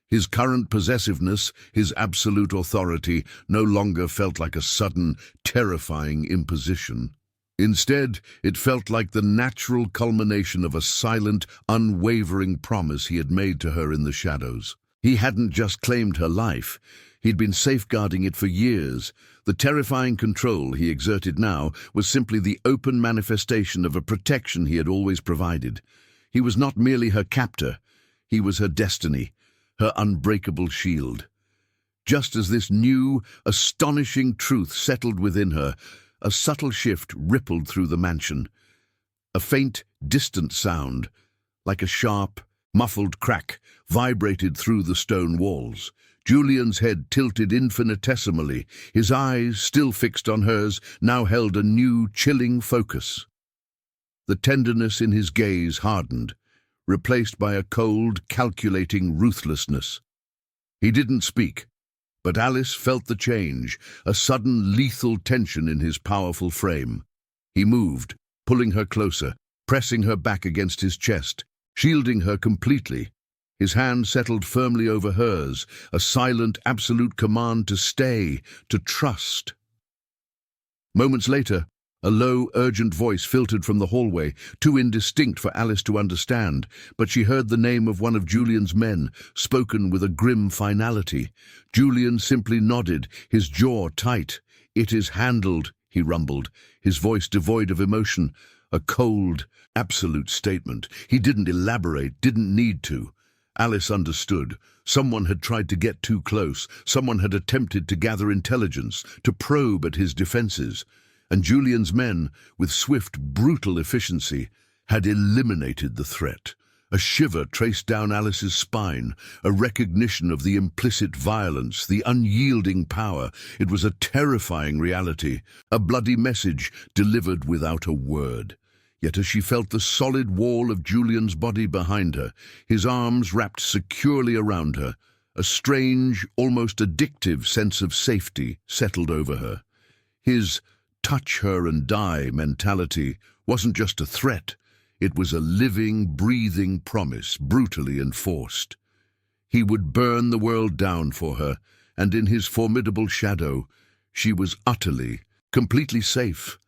His current possessiveness, his absolute authority, no longer felt like a sudden, terrifying imposition. Instead, it felt like the natural culmination of a silent, unwavering promise he had made to her in the shadows. He hadn't just claimed her life. He'd been safeguarding it for years. The terrifying control he exerted now was simply the open manifestation of a protection he had always provided. He was not merely her captor. He was her destiny, her unbreakable shield. Just as this new, astonishing truth settled within her, a subtle shift rippled through the mansion. A faint, distant sound, like a sharp, muffled crack, vibrated through the stone walls. Julian's head tilted infinitesimally. His eyes, still fixed on hers, now held a new, chilling focus. The tenderness in his gaze hardened, replaced by a cold, calculating ruthlessness. He didn't speak, but Alice felt the change, a sudden lethal tension in his powerful frame. He moved, pulling her closer, pressing her back against his chest, shielding her completely. His hand settled firmly over hers, a silent, absolute command to stay, to trust. Moments later, a low, urgent voice filtered from the hallway, too indistinct for Alice to understand, but she heard the name of one of Julian's men, spoken with a grim finality. Julian simply nodded, his jaw tight. "It is handled," he rumbled, his voice devoid of emotion, a cold, absolute statement. He didn't elaborate, didn't need to. Alice understood. Someone had tried to get too close. Someone had attempted to gather intelligence, to probe at his defenses. And Julian's men, with swift, brutal efficiency, had eliminated the threat. A shiver traced down Alice's spine, a recognition of the implicit violence, the unyielding power. It was a terrifying reality, a bloody message delivered without a word. Yet as she felt the solid wall of Julian's body behind her, his arms wrapped securely around her, a strange, almost addictive sense of safety settled over her. His touch her and die mentality wasn't just a threat. It was a living, breathing promise, brutally enforced. He would burn the world down for her, and in his formidable shadow, she was utterly, completely safe.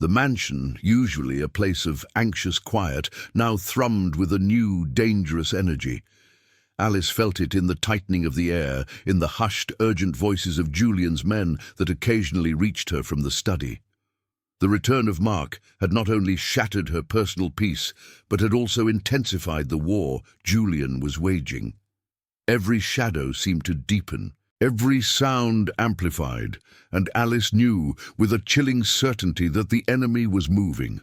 The mansion, usually a place of anxious quiet, now thrummed with a new, dangerous energy. Alice felt it in the tightening of the air, in the hushed, urgent voices of Julian's men that occasionally reached her from the study. The return of Mark had not only shattered her personal peace, but had also intensified the war Julian was waging. Every shadow seemed to deepen, every sound amplified, and Alice knew with a chilling certainty that the enemy was moving.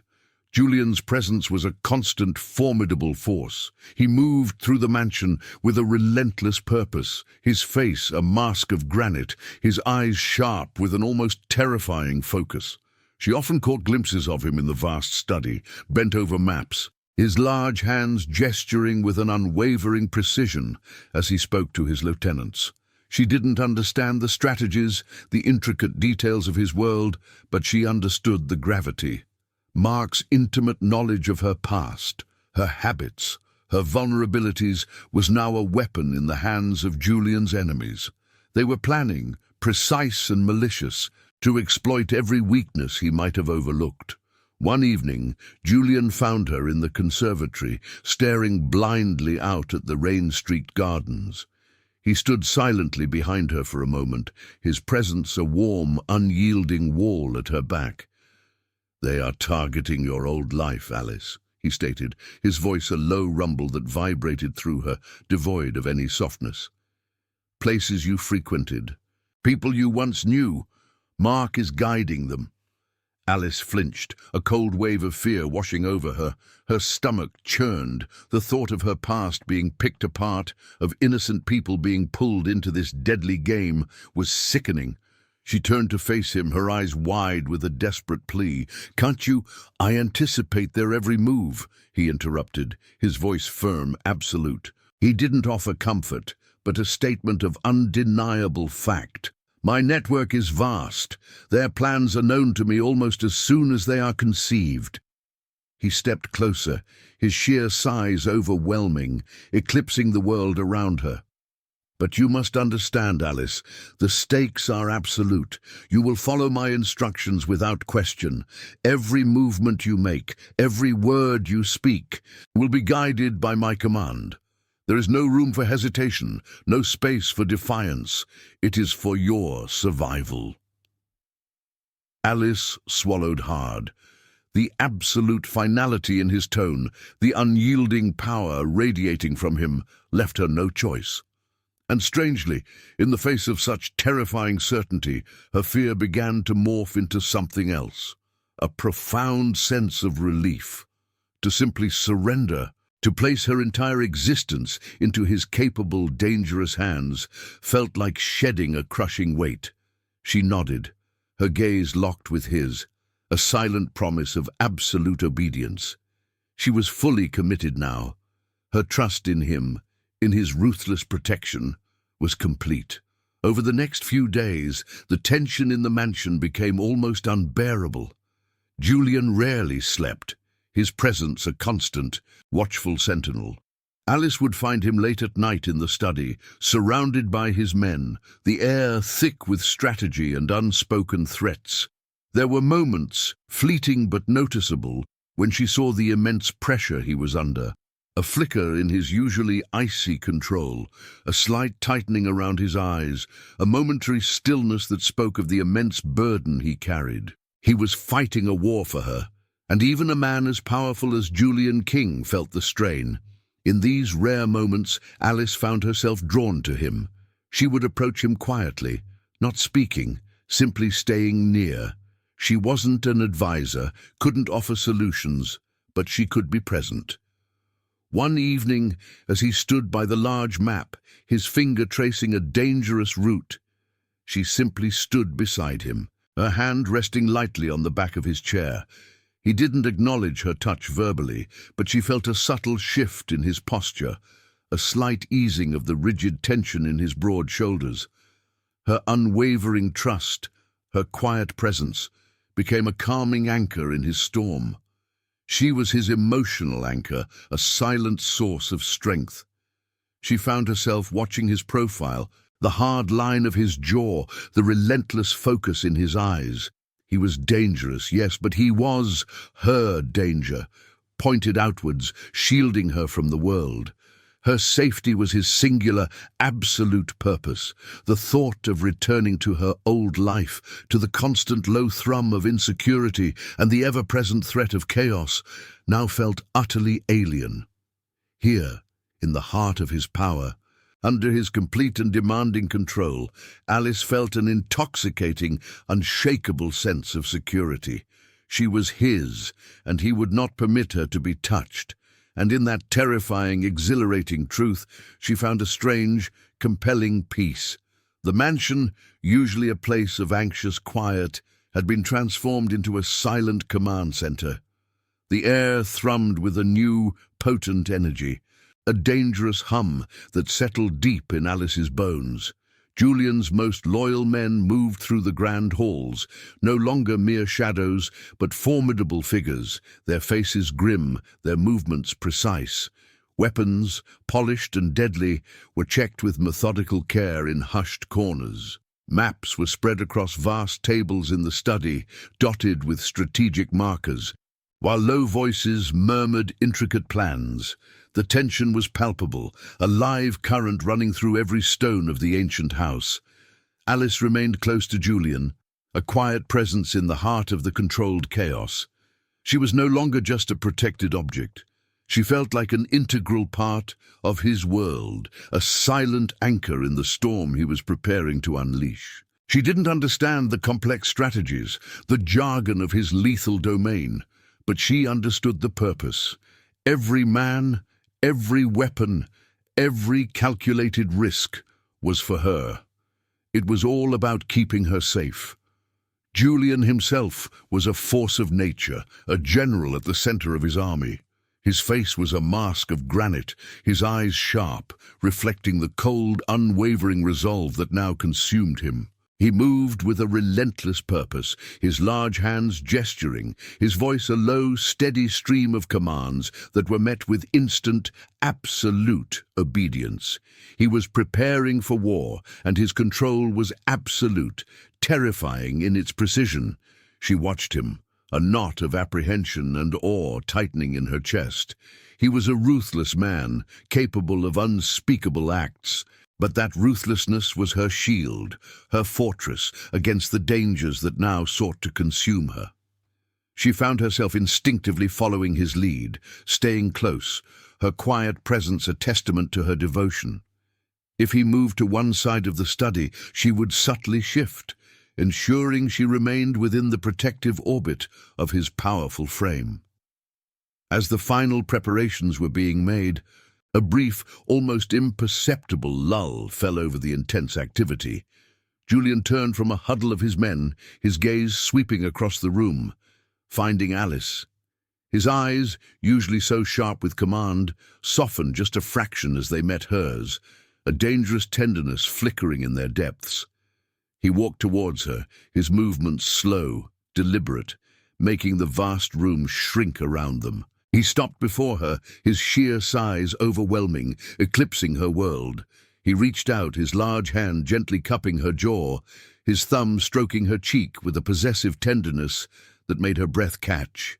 Julian's presence was a constant, formidable force. He moved through the mansion with a relentless purpose, his face a mask of granite, his eyes sharp with an almost terrifying focus. She often caught glimpses of him in the vast study, bent over maps, his large hands gesturing with an unwavering precision as he spoke to his lieutenants. She didn't understand the strategies, the intricate details of his world, but she understood the gravity. Mark's intimate knowledge of her past, her habits, her vulnerabilities was now a weapon in the hands of Julian's enemies. They were planning, precise and malicious, to exploit every weakness he might have overlooked. One evening, Julian found her in the conservatory, staring blindly out at the rain-streaked gardens. He stood silently behind her for a moment, his presence a warm, unyielding wall at her back. "They are targeting your old life, Alice," he stated, his voice a low rumble that vibrated through her, devoid of any softness. "Places you frequented, people you once knew. Mark is guiding them." Alice flinched, a cold wave of fear washing over her. Her stomach churned. The thought of her past being picked apart, of innocent people being pulled into this deadly game, was sickening. She turned to face him, her eyes wide with a desperate plea. "Can't you—" "I anticipate their every move," he interrupted, his voice firm, absolute. He didn't offer comfort, but a statement of undeniable fact. "My network is vast. Their plans are known to me almost as soon as they are conceived." He stepped closer, his sheer size overwhelming, eclipsing the world around her. But you must understand, Alice, the stakes are absolute. You will follow my instructions without question. Every movement you make, every word you speak, will be guided by my command. There is no room for hesitation, no space for defiance. It is for your survival." Alice swallowed hard. The absolute finality in his tone, the unyielding power radiating from him, left her no choice. And strangely, in the face of such terrifying certainty, her fear began to morph into something else. A profound sense of relief. To simply surrender, to place her entire existence into his capable, dangerous hands, felt like shedding a crushing weight. She nodded, her gaze locked with his, a silent promise of absolute obedience. She was fully committed now. Her trust in him, in his ruthless protection, was complete. Over the next few days, the tension in the mansion became almost unbearable. Julian rarely slept, his presence a constant, watchful sentinel. Alice would find him late at night in the study, surrounded by his men, the air thick with strategy and unspoken threats. There were moments, fleeting but noticeable, when she saw the immense pressure he was under. A flicker in his usually icy control, a slight tightening around his eyes, a momentary stillness that spoke of the immense burden he carried. He was fighting a war for her, and even a man as powerful as Julian King felt the strain. In these rare moments, Alice found herself drawn to him. She would approach him quietly, not speaking, simply staying near. She wasn't an advisor, couldn't offer solutions, but she could be present. One evening, as he stood by the large map, his finger tracing a dangerous route, she simply stood beside him, her hand resting lightly on the back of his chair. He didn't acknowledge her touch verbally, but she felt a subtle shift in his posture, a slight easing of the rigid tension in his broad shoulders. Her unwavering trust, her quiet presence, became a calming anchor in his storm. She was his emotional anchor, a silent source of strength. She found herself watching his profile, the hard line of his jaw, the relentless focus in his eyes. He was dangerous, yes, but he was her danger, pointed outwards, shielding her from the world. Her safety was his singular, absolute purpose. The thought of returning to her old life, to the constant low thrum of insecurity and the ever-present threat of chaos, now felt utterly alien. Here, in the heart of his power, under his complete and demanding control, Alice felt an intoxicating, unshakable sense of security. She was his, and he would not permit her to be touched. And in that terrifying, exhilarating truth, she found a strange, compelling peace. The mansion, usually a place of anxious quiet, had been transformed into a silent command center. The air thrummed with a new, potent energy, a dangerous hum that settled deep in Alice's bones. Julian's most loyal men moved through the grand halls, no longer mere shadows, but formidable figures, their faces grim, their movements precise. Weapons, polished and deadly, were checked with methodical care in hushed corners. Maps were spread across vast tables in the study, dotted with strategic markers, while low voices murmured intricate plans. The tension was palpable, a live current running through every stone of the ancient house. Alice remained close to Julian, a quiet presence in the heart of the controlled chaos. She was no longer just a protected object. She felt like an integral part of his world, a silent anchor in the storm he was preparing to unleash. She didn't understand the complex strategies, the jargon of his lethal domain, but she understood the purpose. Every man, every weapon, every calculated risk was for her. It was all about keeping her safe. Julian himself was a force of nature, a general at the center of his army. His face was a mask of granite, his eyes sharp, reflecting the cold, unwavering resolve that now consumed him. He moved with a relentless purpose, his large hands gesturing, his voice a low, steady stream of commands that were met with instant, absolute obedience. He was preparing for war, and his control was absolute, terrifying in its precision. She watched him, a knot of apprehension and awe tightening in her chest. He was a ruthless man, capable of unspeakable acts. But that ruthlessness was her shield, her fortress against the dangers that now sought to consume her. She found herself instinctively following his lead, staying close, her quiet presence a testament to her devotion. If he moved to one side of the study, she would subtly shift, ensuring she remained within the protective orbit of his powerful frame. As the final preparations were being made, a brief, almost imperceptible lull fell over the intense activity. Julian turned from a huddle of his men, his gaze sweeping across the room, finding Alice. His eyes, usually so sharp with command, softened just a fraction as they met hers, a dangerous tenderness flickering in their depths. He walked towards her, his movements slow, deliberate, making the vast room shrink around them. He stopped before her, his sheer size overwhelming, eclipsing her world. He reached out, his large hand gently cupping her jaw, his thumb stroking her cheek with a possessive tenderness that made her breath catch.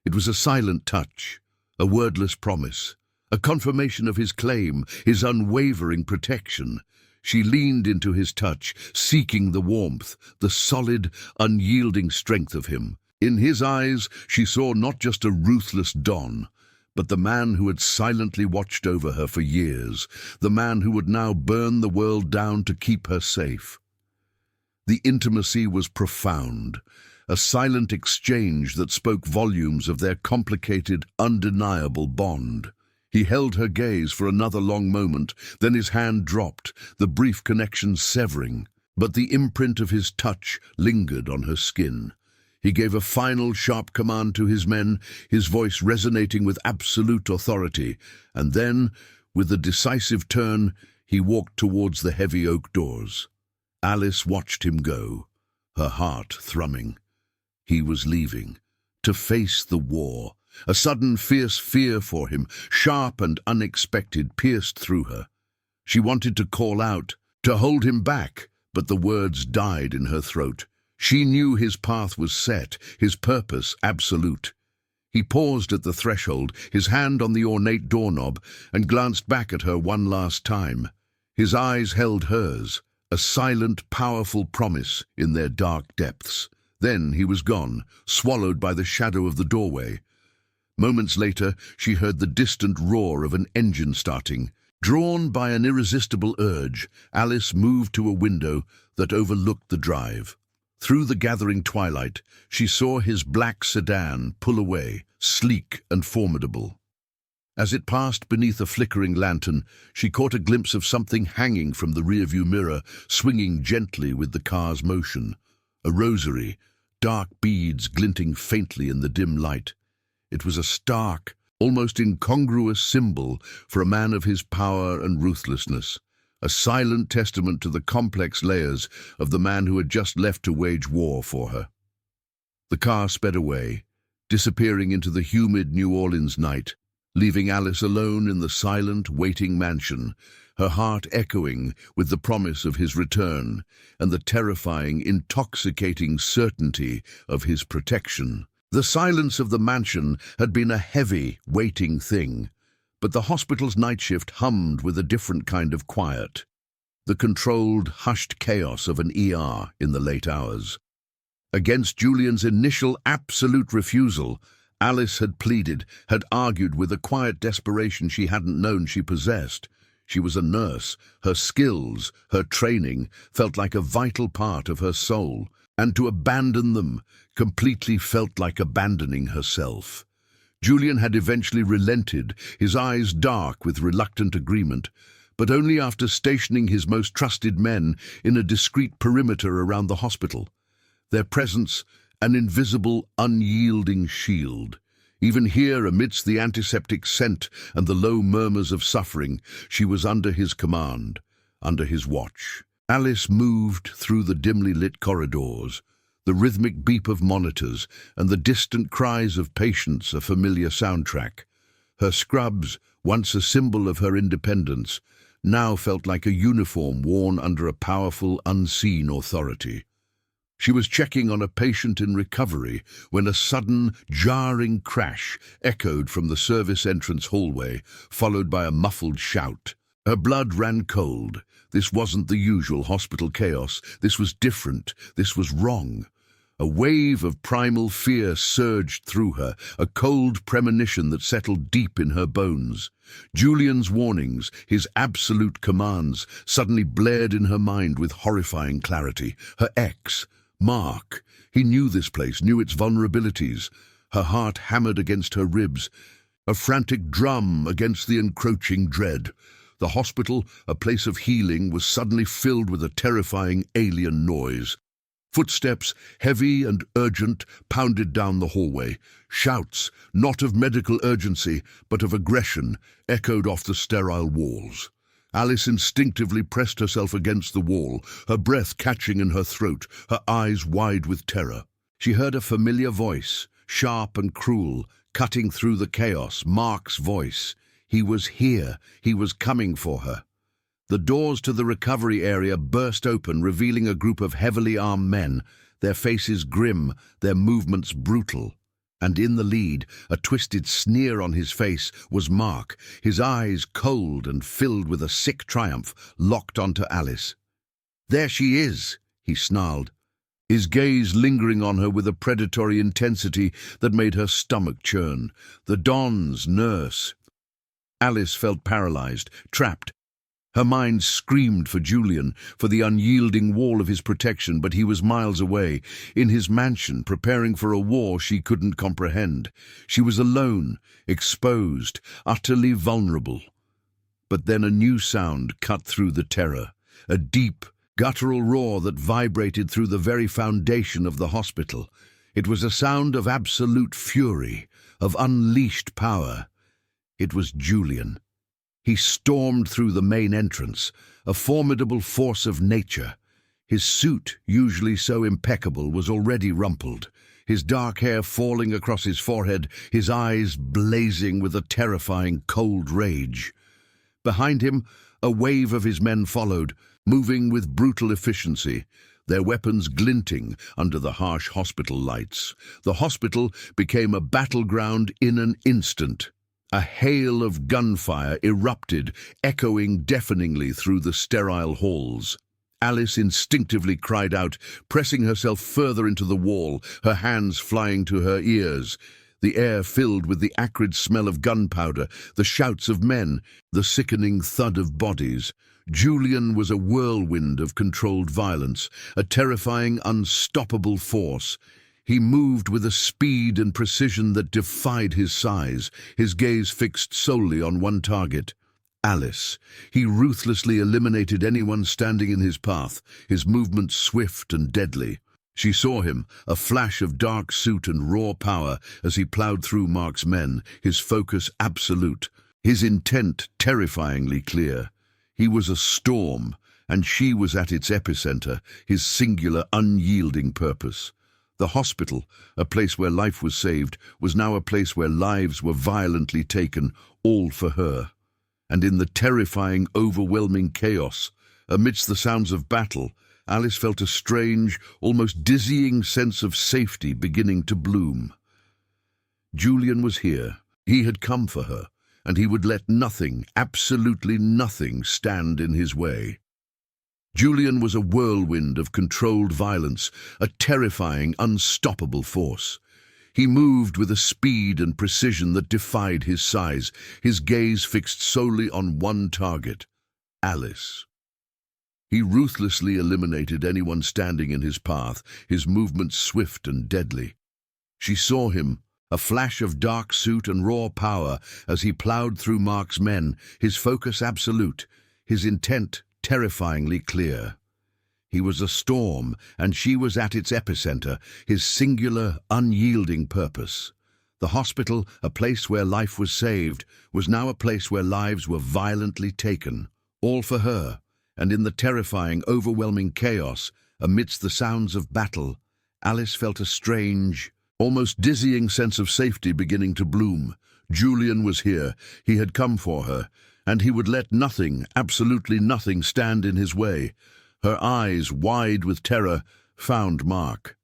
It was a silent touch, a wordless promise, a confirmation of his claim, his unwavering protection. She leaned into his touch, seeking the warmth, the solid, unyielding strength of him. In his eyes, she saw not just a ruthless Don, but the man who had silently watched over her for years, the man who would now burn the world down to keep her safe. The intimacy was profound, a silent exchange that spoke volumes of their complicated, undeniable bond. He held her gaze for another long moment, then his hand dropped, the brief connection severing, but the imprint of his touch lingered on her skin. He gave a final sharp command to his men, his voice resonating with absolute authority, and then, with a decisive turn, he walked towards the heavy oak doors. Alice watched him go, her heart thrumming. He was leaving, to face the war. A sudden fierce fear for him, sharp and unexpected, pierced through her. She wanted to call out, to hold him back, but the words died in her throat. She knew his path was set, his purpose absolute. He paused at the threshold, his hand on the ornate doorknob, and glanced back at her one last time. His eyes held hers, a silent, powerful promise in their dark depths. Then he was gone, swallowed by the shadow of the doorway. Moments later, she heard the distant roar of an engine starting. Drawn by an irresistible urge, Alice moved to a window that overlooked the drive. Through the gathering twilight, she saw his black sedan pull away, sleek and formidable. As it passed beneath a flickering lantern, she caught a glimpse of something hanging from the rearview mirror, swinging gently with the car's motion. A rosary, dark beads glinting faintly in the dim light. It was a stark, almost incongruous symbol for a man of his power and ruthlessness, a silent testament to the complex layers of the man who had just left to wage war for her. The car sped away, disappearing into the humid New Orleans night, leaving Alice alone in the silent, waiting mansion, her heart echoing with the promise of his return and the terrifying, intoxicating certainty of his protection. The silence of the mansion had been a heavy, waiting thing, but the hospital's night shift hummed with a different kind of quiet, the controlled, hushed chaos of an ER in the late hours. Against Julian's initial absolute refusal, Alice had pleaded, had argued with a quiet desperation she hadn't known she possessed. She was a nurse. Her skills, her training, felt like a vital part of her soul, and to abandon them completely felt like abandoning herself. Julian had eventually relented, his eyes dark with reluctant agreement, but only after stationing his most trusted men in a discreet perimeter around the hospital. Their presence, an invisible, unyielding shield. Even here, amidst the antiseptic scent and the low murmurs of suffering, she was under his command, under his watch. Alice moved through the dimly lit corridors, the rhythmic beep of monitors and the distant cries of patients a familiar soundtrack. Her scrubs, once a symbol of her independence, now felt like a uniform worn under a powerful, unseen authority. She was checking on a patient in recovery when a sudden, jarring crash echoed from the service entrance hallway, followed by a muffled shout. Her blood ran cold. This wasn't the usual hospital chaos. This was different. This was wrong. A wave of primal fear surged through her, a cold premonition that settled deep in her bones. Julian's warnings, his absolute commands, suddenly blared in her mind with horrifying clarity. Her ex, Mark, he knew this place, knew its vulnerabilities. Her heart hammered against her ribs, a frantic drum against the encroaching dread. The hospital, a place of healing, was suddenly filled with a terrifying alien noise. Footsteps, heavy and urgent, pounded down the hallway. Shouts, not of medical urgency, but of aggression, echoed off the sterile walls. Alice instinctively pressed herself against the wall, her breath catching in her throat, her eyes wide with terror. She heard a familiar voice, sharp and cruel, cutting through the chaos. Mark's voice. He was here. He was coming for her. The doors to the recovery area burst open, revealing a group of heavily armed men, their faces grim, their movements brutal. And in the lead, a twisted sneer on his face, was Mark, his eyes cold and filled with a sick triumph, locked onto Alice. "There she is," he snarled, his gaze lingering on her with a predatory intensity that made her stomach churn. The Don's nurse. Alice felt paralyzed, trapped. Her mind screamed for Julian, for the unyielding wall of his protection, but he was miles away, in his mansion, preparing for a war she couldn't comprehend. She was alone, exposed, utterly vulnerable. But then a new sound cut through the terror, a deep, guttural roar that vibrated through the very foundation of the hospital. It was a sound of absolute fury, of unleashed power. It was Julian. He stormed through the main entrance, a formidable force of nature. His suit, usually so impeccable, was already rumpled, his dark hair falling across his forehead, his eyes blazing with a terrifying cold rage. Behind him, a wave of his men followed, moving with brutal efficiency, their weapons glinting under the harsh hospital lights. The hospital became a battleground in an instant. A hail of gunfire erupted, echoing deafeningly through the sterile halls. Alice instinctively cried out, pressing herself further into the wall, her hands flying to her ears. The air filled with the acrid smell of gunpowder, the shouts of men, the sickening thud of bodies. Julian was a whirlwind of controlled violence, a terrifying, unstoppable force. He moved with a speed and precision that defied his size, his gaze fixed solely on one target, Alice. He ruthlessly eliminated anyone standing in his path, his movements swift and deadly. She saw him, a flash of dark suit and raw power, as he plowed through Mark's men, his focus absolute, his intent terrifyingly clear. He was a storm, and she was at its epicenter, his singular, unyielding purpose. The hospital, a place where life was saved, was now a place where lives were violently taken, all for her. And in the terrifying, overwhelming chaos, amidst the sounds of battle, Alice felt a strange, almost dizzying sense of safety beginning to bloom. Julian was here. He had come for her, and he would let nothing, absolutely nothing, stand in his way. Julian was a whirlwind of controlled violence, a terrifying, unstoppable force. He moved with a speed and precision that defied his size, his gaze fixed solely on one target, Alice. He ruthlessly eliminated anyone standing in his path, his movements swift and deadly. She saw him, a flash of dark suit and raw power, as he plowed through Mark's men, his focus absolute, his intent terrifyingly clear. He was a storm, and she was at its epicenter, his singular, unyielding purpose. The hospital, a place where life was saved, was now a place where lives were violently taken, all for her, And in the terrifying, overwhelming chaos, amidst the sounds of battle, Alice felt a strange, almost dizzying sense of safety beginning to bloom. Julian was here, he had come for her, and he would let nothing, absolutely nothing, stand in his way. Her eyes, wide with terror, found Mark.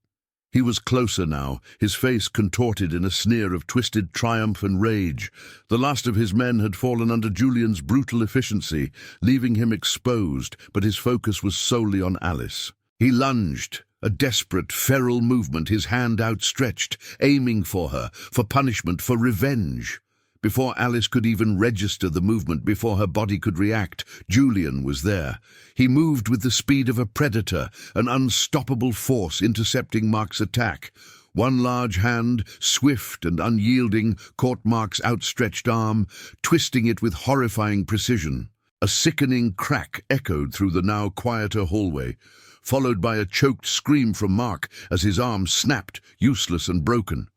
He was closer now, his face contorted in a sneer of twisted triumph and rage. The last of his men had fallen under Julian's brutal efficiency, leaving him exposed, but his focus was solely on Alice. He lunged, a desperate, feral movement, his hand outstretched, aiming for her, for punishment, for revenge. Before Alice could even register the movement, before her body could react, Julian was there. He moved with the speed of a predator, an unstoppable force intercepting Mark's attack. One large hand, swift and unyielding, caught Mark's outstretched arm, twisting it with horrifying precision. A sickening crack echoed through the now quieter hallway, followed by a choked scream from Mark as his arm snapped, useless and broken.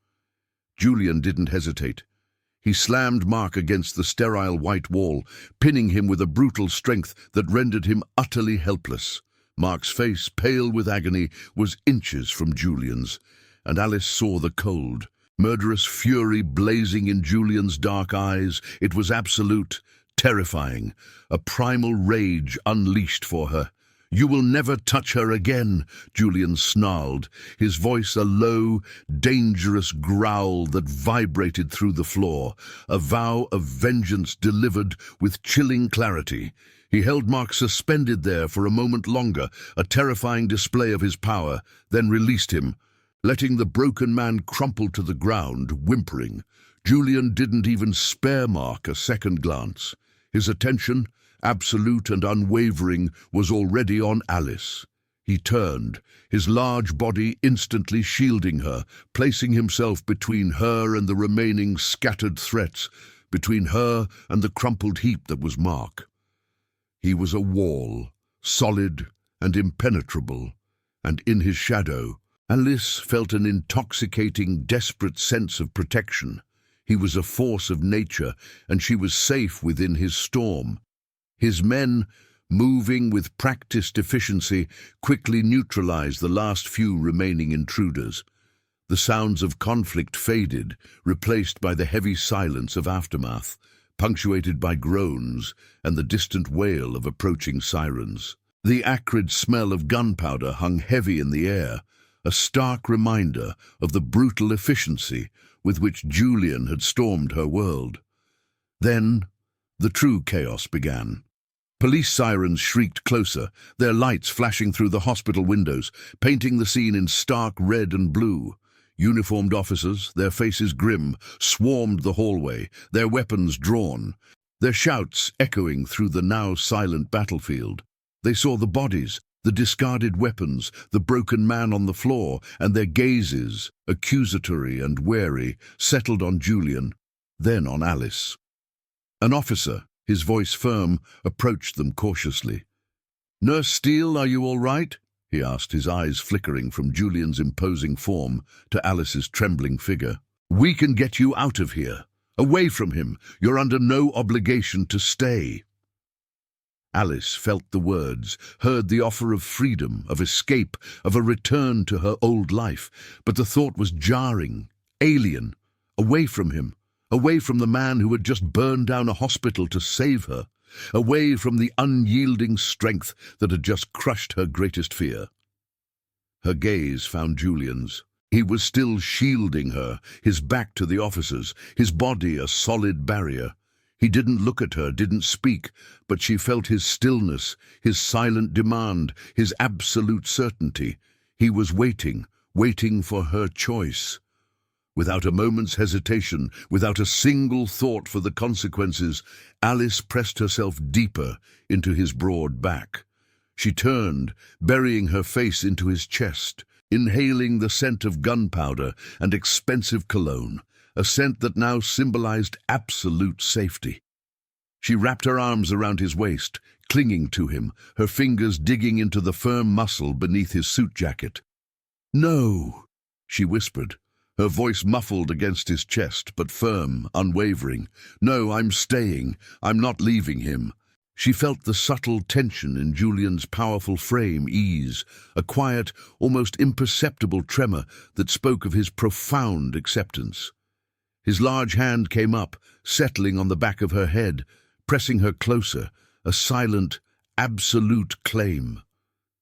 Julian didn't hesitate. He slammed Mark against the sterile white wall, pinning him with a brutal strength that rendered him utterly helpless. Mark's face, pale with agony, was inches from Julian's, and Alice saw the cold, murderous fury blazing in Julian's dark eyes. It was absolute, terrifying, a primal rage unleashed for her. "You will never touch her again," Julian snarled, his voice a low, dangerous growl that vibrated through the floor, a vow of vengeance delivered with chilling clarity. He held Mark suspended there for a moment longer, a terrifying display of his power, then released him, letting the broken man crumple to the ground, whimpering. Julian didn't even spare Mark a second glance. His attention, absolute and unwavering, was already on Alice. He turned, his large body instantly shielding her, placing himself between her and the remaining scattered threats, between her and the crumpled heap that was Mark. He was a wall, solid and impenetrable, and in his shadow, Alice felt an intoxicating, desperate sense of protection. He was a force of nature, and she was safe within his storm. His men, moving with practiced efficiency, quickly neutralized the last few remaining intruders. The sounds of conflict faded, replaced by the heavy silence of aftermath, punctuated by groans and the distant wail of approaching sirens. The acrid smell of gunpowder hung heavy in the air, a stark reminder of the brutal efficiency with which Julian had stormed her world. Then, the true chaos began. Police sirens shrieked closer, their lights flashing through the hospital windows, painting the scene in stark red and blue. Uniformed officers, their faces grim, swarmed the hallway, their weapons drawn, their shouts echoing through the now silent battlefield. They saw the bodies, the discarded weapons, the broken man on the floor, and their gazes, accusatory and wary, settled on Julian, then on Alice. An officer, his voice firm, approached them cautiously. "Nurse Steele, are you all right?" he asked, his eyes flickering from Julian's imposing form to Alice's trembling figure. "We can get you out of here. Away from him. You're under no obligation to stay." Alice felt the words, heard the offer of freedom, of escape, of a return to her old life, but the thought was jarring, alien. Away from him. Away from the man who had just burned down a hospital to save her, away from the unyielding strength that had just crushed her greatest fear. Her gaze found Julian's. He was still shielding her, his back to the officers, his body a solid barrier. He didn't look at her, didn't speak, but she felt his stillness, his silent demand, his absolute certainty. He was waiting, waiting for her choice. Without a moment's hesitation, without a single thought for the consequences, Alice pressed herself deeper into his broad back. She turned, burying her face into his chest, inhaling the scent of gunpowder and expensive cologne, a scent that now symbolized absolute safety. She wrapped her arms around his waist, clinging to him, her fingers digging into the firm muscle beneath his suit jacket. "No," she whispered, her voice muffled against his chest, but firm, unwavering. "No, I'm staying. I'm not leaving him." She felt the subtle tension in Julian's powerful frame ease, a quiet, almost imperceptible tremor that spoke of his profound acceptance. His large hand came up, settling on the back of her head, pressing her closer, a silent, absolute claim.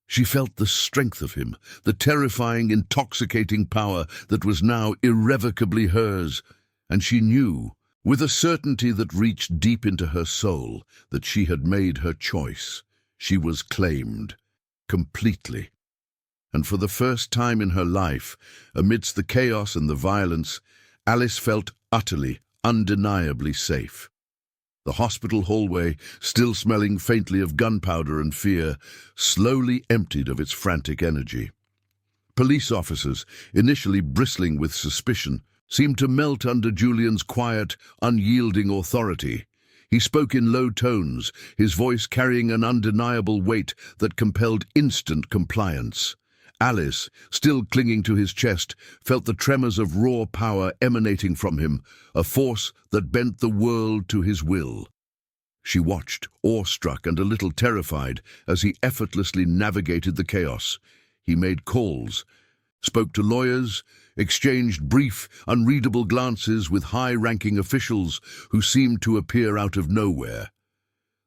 She felt the strength of him, the terrifying, intoxicating power that was now irrevocably hers, and she knew, with a certainty that reached deep into her soul, that she had made her choice. She was claimed, completely. And for the first time in her life, amidst the chaos and the violence, Alice felt utterly, undeniably safe. The hospital hallway, still smelling faintly of gunpowder and fear, slowly emptied of its frantic energy. Police officers, initially bristling with suspicion, seemed to melt under Julian's quiet, unyielding authority. He spoke in low tones, his voice carrying an undeniable weight that compelled instant compliance. Alice, still clinging to his chest, felt the tremors of raw power emanating from him, a force that bent the world to his will. She watched, awestruck and a little terrified, as he effortlessly navigated the chaos. He made calls, spoke to lawyers, exchanged brief, unreadable glances with high-ranking officials who seemed to appear out of nowhere.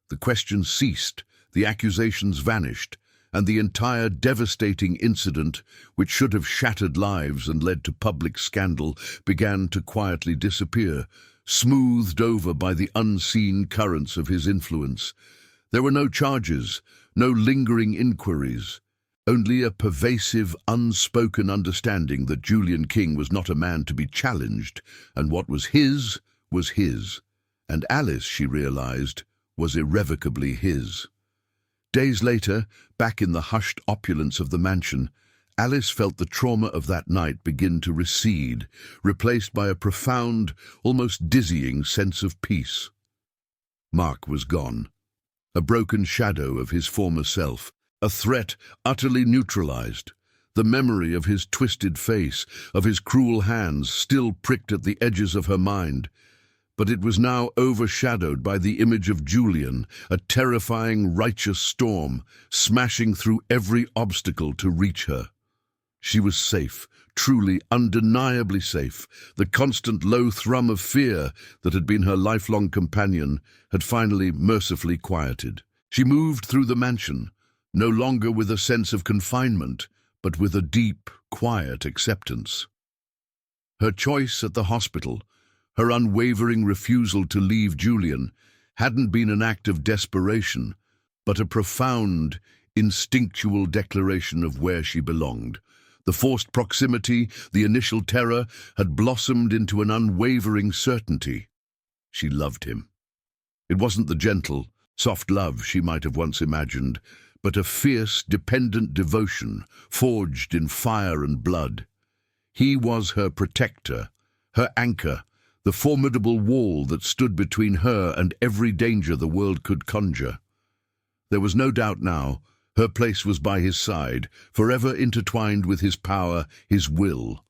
The questions ceased, the accusations vanished, and the entire devastating incident, which should have shattered lives and led to public scandal, began to quietly disappear, smoothed over by the unseen currents of his influence. There were no charges, no lingering inquiries, only a pervasive, unspoken understanding that Julian King was not a man to be challenged, and what was his, and Alice, she realized, was irrevocably his. Days later, back in the hushed opulence of the mansion, Alice felt the trauma of that night begin to recede, replaced by a profound, almost dizzying sense of peace. Mark was gone, a broken shadow of his former self, a threat utterly neutralized. The memory of his twisted face, of his cruel hands, still pricked at the edges of her mind. But it was now overshadowed by the image of Julian, a terrifying, righteous storm, smashing through every obstacle to reach her. She was safe, truly, undeniably safe. The constant low thrum of fear that had been her lifelong companion had finally mercifully quieted. She moved through the mansion, no longer with a sense of confinement, but with a deep, quiet acceptance. Her choice at the hospital, her unwavering refusal to leave Julian, hadn't been an act of desperation, but a profound, instinctual declaration of where she belonged. The forced proximity, the initial terror, had blossomed into an unwavering certainty. She loved him. It wasn't the gentle, soft love she might have once imagined, but a fierce, dependent devotion, forged in fire and blood. He was her protector, her anchor, the formidable wall that stood between her and every danger the world could conjure. There was no doubt now, her place was by his side, forever intertwined with his power, his will.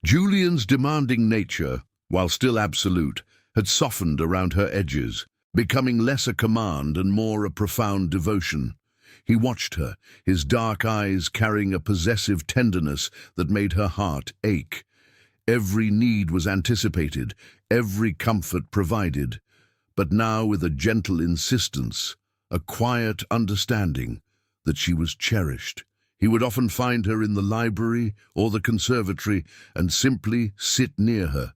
Julian's demanding nature, while still absolute, had softened around her edges, becoming less a command and more a profound devotion. He watched her, his dark eyes carrying a possessive tenderness that made her heart ache. Every need was anticipated, every comfort provided, but now with a gentle insistence, a quiet understanding that she was cherished. He would often find her in the library or the conservatory and simply sit near her,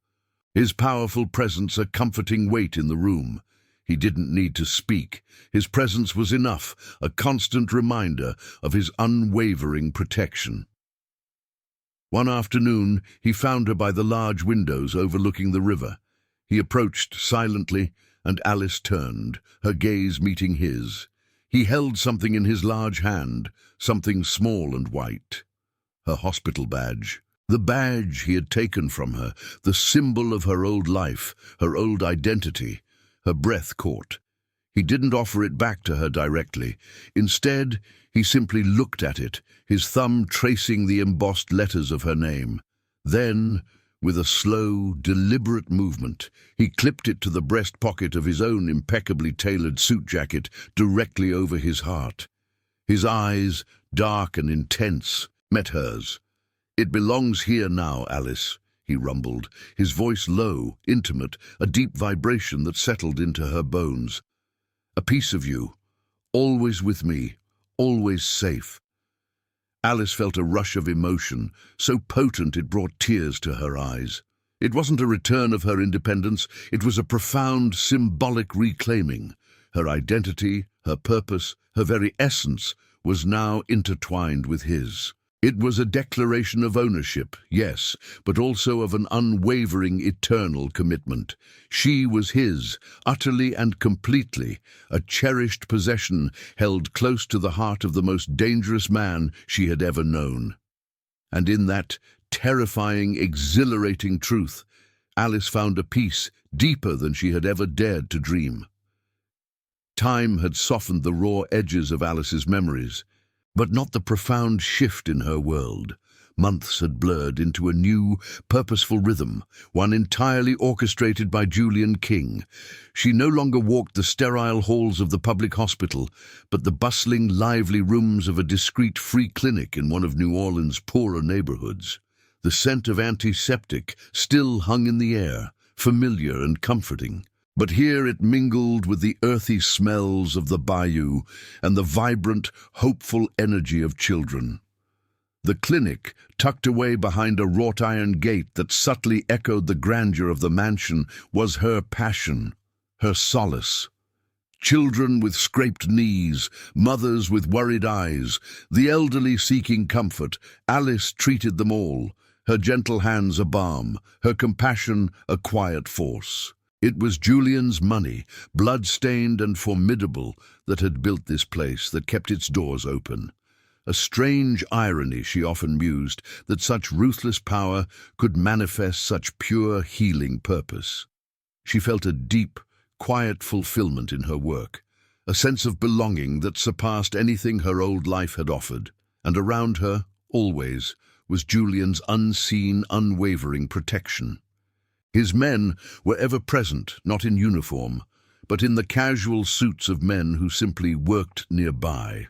his powerful presence a comforting weight in the room. He didn't need to speak. His presence was enough, a constant reminder of his unwavering protection. One afternoon, he found her by the large windows overlooking the river. He approached silently, and Alice turned, her gaze meeting his. He held something in his large hand, something small and white. Her hospital badge. The badge he had taken from her, the symbol of her old life, her old identity. Her breath caught. He didn't offer it back to her directly. Instead, he simply looked at it, his thumb tracing the embossed letters of her name. Then, With a slow, deliberate movement, he clipped it to the breast pocket of his own impeccably tailored suit jacket directly over his heart. His eyes, dark and intense, met hers. "It belongs here now, Alice," he rumbled, his voice low, intimate, a deep vibration that settled into her bones. "A piece of you, always with me, always safe." Alice felt a rush of emotion, so potent it brought tears to her eyes. It wasn't a return of her independence, it was a profound, symbolic reclaiming. Her identity, her purpose, her very essence was now intertwined with his. It was a declaration of ownership, yes, but also of an unwavering, eternal commitment. She was his, utterly and completely, a cherished possession held close to the heart of the most dangerous man she had ever known. And in that terrifying, exhilarating truth, Alice found a peace deeper than she had ever dared to dream. Time had softened the raw edges of Alice's memories, but not the profound shift in her world. Months had blurred into a new, purposeful rhythm, one entirely orchestrated by Julian King. She no longer walked the sterile halls of the public hospital, but the bustling, lively rooms of a discreet free clinic in one of New Orleans' poorer neighborhoods. The scent of antiseptic still hung in the air, familiar and comforting. But here it mingled with the earthy smells of the bayou and the vibrant, hopeful energy of children. The clinic, tucked away behind a wrought-iron gate that subtly echoed the grandeur of the mansion, was her passion, her solace. Children with scraped knees, mothers with worried eyes, the elderly seeking comfort, Alice treated them all, her gentle hands a balm, her compassion a quiet force. It was Julian's money, blood-stained and formidable, that had built this place, that kept its doors open. A strange irony, she often mused, that such ruthless power could manifest such pure, healing purpose. She felt a deep, quiet fulfillment in her work, a sense of belonging that surpassed anything her old life had offered. And around her, always, was Julian's unseen, unwavering protection. His men were ever present, not in uniform, but in the casual suits of men who simply worked nearby.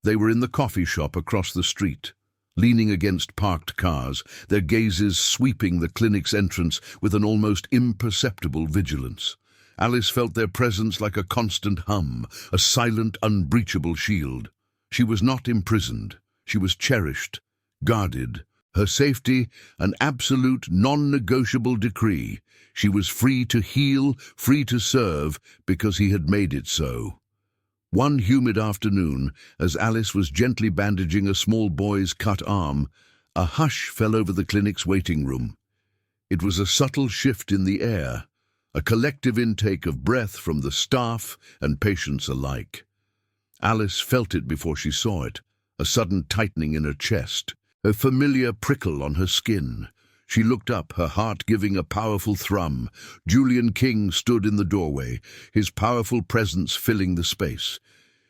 They were in the coffee shop across the street, leaning against parked cars, their gazes sweeping the clinic's entrance with an almost imperceptible vigilance. Alice felt their presence like a constant hum, a silent, unbreachable shield. She was not imprisoned. She was cherished, guarded. Her safety, an absolute, non-negotiable decree. She was free to heal, free to serve, because he had made it so. One humid afternoon, as Alice was gently bandaging a small boy's cut arm, a hush fell over the clinic's waiting room. It was a subtle shift in the air, a collective intake of breath from the staff and patients alike. Alice felt it before she saw it, a sudden tightening in her chest, a familiar prickle on her skin. She looked up, her heart giving a powerful thrum. Julian King stood in the doorway, his powerful presence filling the space.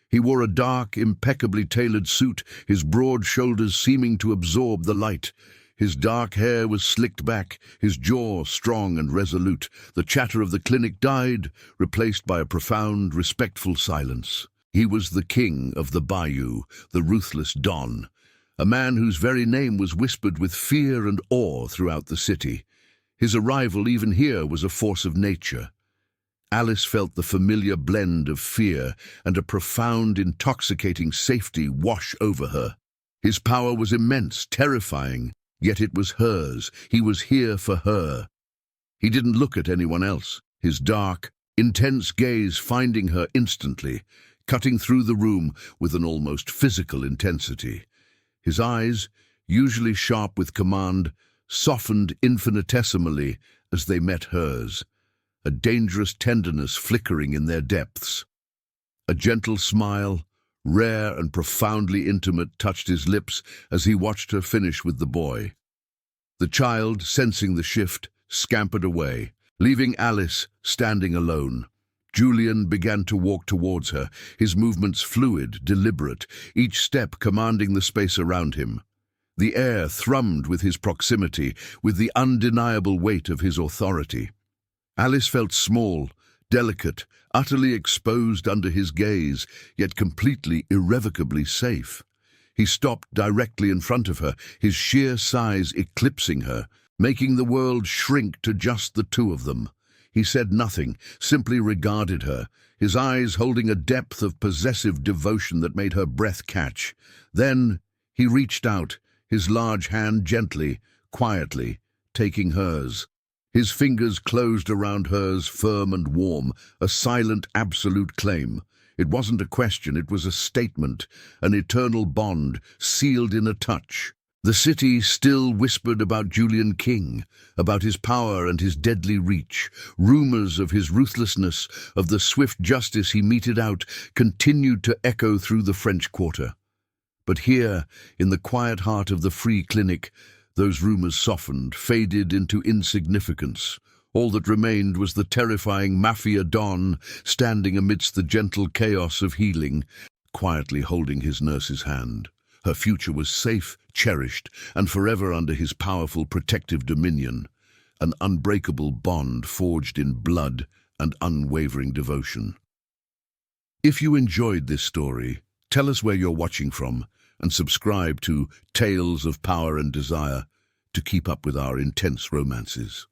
He wore a dark, impeccably tailored suit, his broad shoulders seeming to absorb the light. His dark hair was slicked back, his jaw strong and resolute. The chatter of the clinic died, replaced by a profound, respectful silence. He was the king of the bayou, the ruthless Don, a man whose very name was whispered with fear and awe throughout the city. His arrival even here was a force of nature. Alice felt the familiar blend of fear and a profound, intoxicating safety wash over her. His power was immense, terrifying, yet it was hers. He was here for her. He didn't look at anyone else, his dark, intense gaze finding her instantly, cutting through the room with an almost physical intensity. His eyes, usually sharp with command, softened infinitesimally as they met hers, a dangerous tenderness flickering in their depths. A gentle smile, rare and profoundly intimate, touched his lips as he watched her finish with the boy. The child, sensing the shift, scampered away, leaving Alice standing alone. Julian began to walk towards her, his movements fluid, deliberate, each step commanding the space around him. The air thrummed with his proximity, with the undeniable weight of his authority. Alice felt small, delicate, utterly exposed under his gaze, yet completely, irrevocably safe. He stopped directly in front of her, his sheer size eclipsing her, making the world shrink to just the two of them. He said nothing, simply regarded her, his eyes holding a depth of possessive devotion that made her breath catch. Then he reached out, his large hand gently, quietly, taking hers. His fingers closed around hers, firm and warm, a silent, absolute claim. It wasn't a question, it was a statement, an eternal bond, sealed in a touch. The city still whispered about Julian King, about his power and his deadly reach. Rumors of his ruthlessness, of the swift justice he meted out, continued to echo through the French Quarter. But here, in the quiet heart of the Free Clinic, those rumors softened, faded into insignificance. All that remained was the terrifying Mafia Don, standing amidst the gentle chaos of healing, quietly holding his nurse's hand. Her future was safe, cherished, and forever under his powerful protective dominion, an unbreakable bond forged in blood and unwavering devotion. If you enjoyed this story, tell us where you're watching from, and subscribe to Tales of Power and Desire to keep up with our intense romances.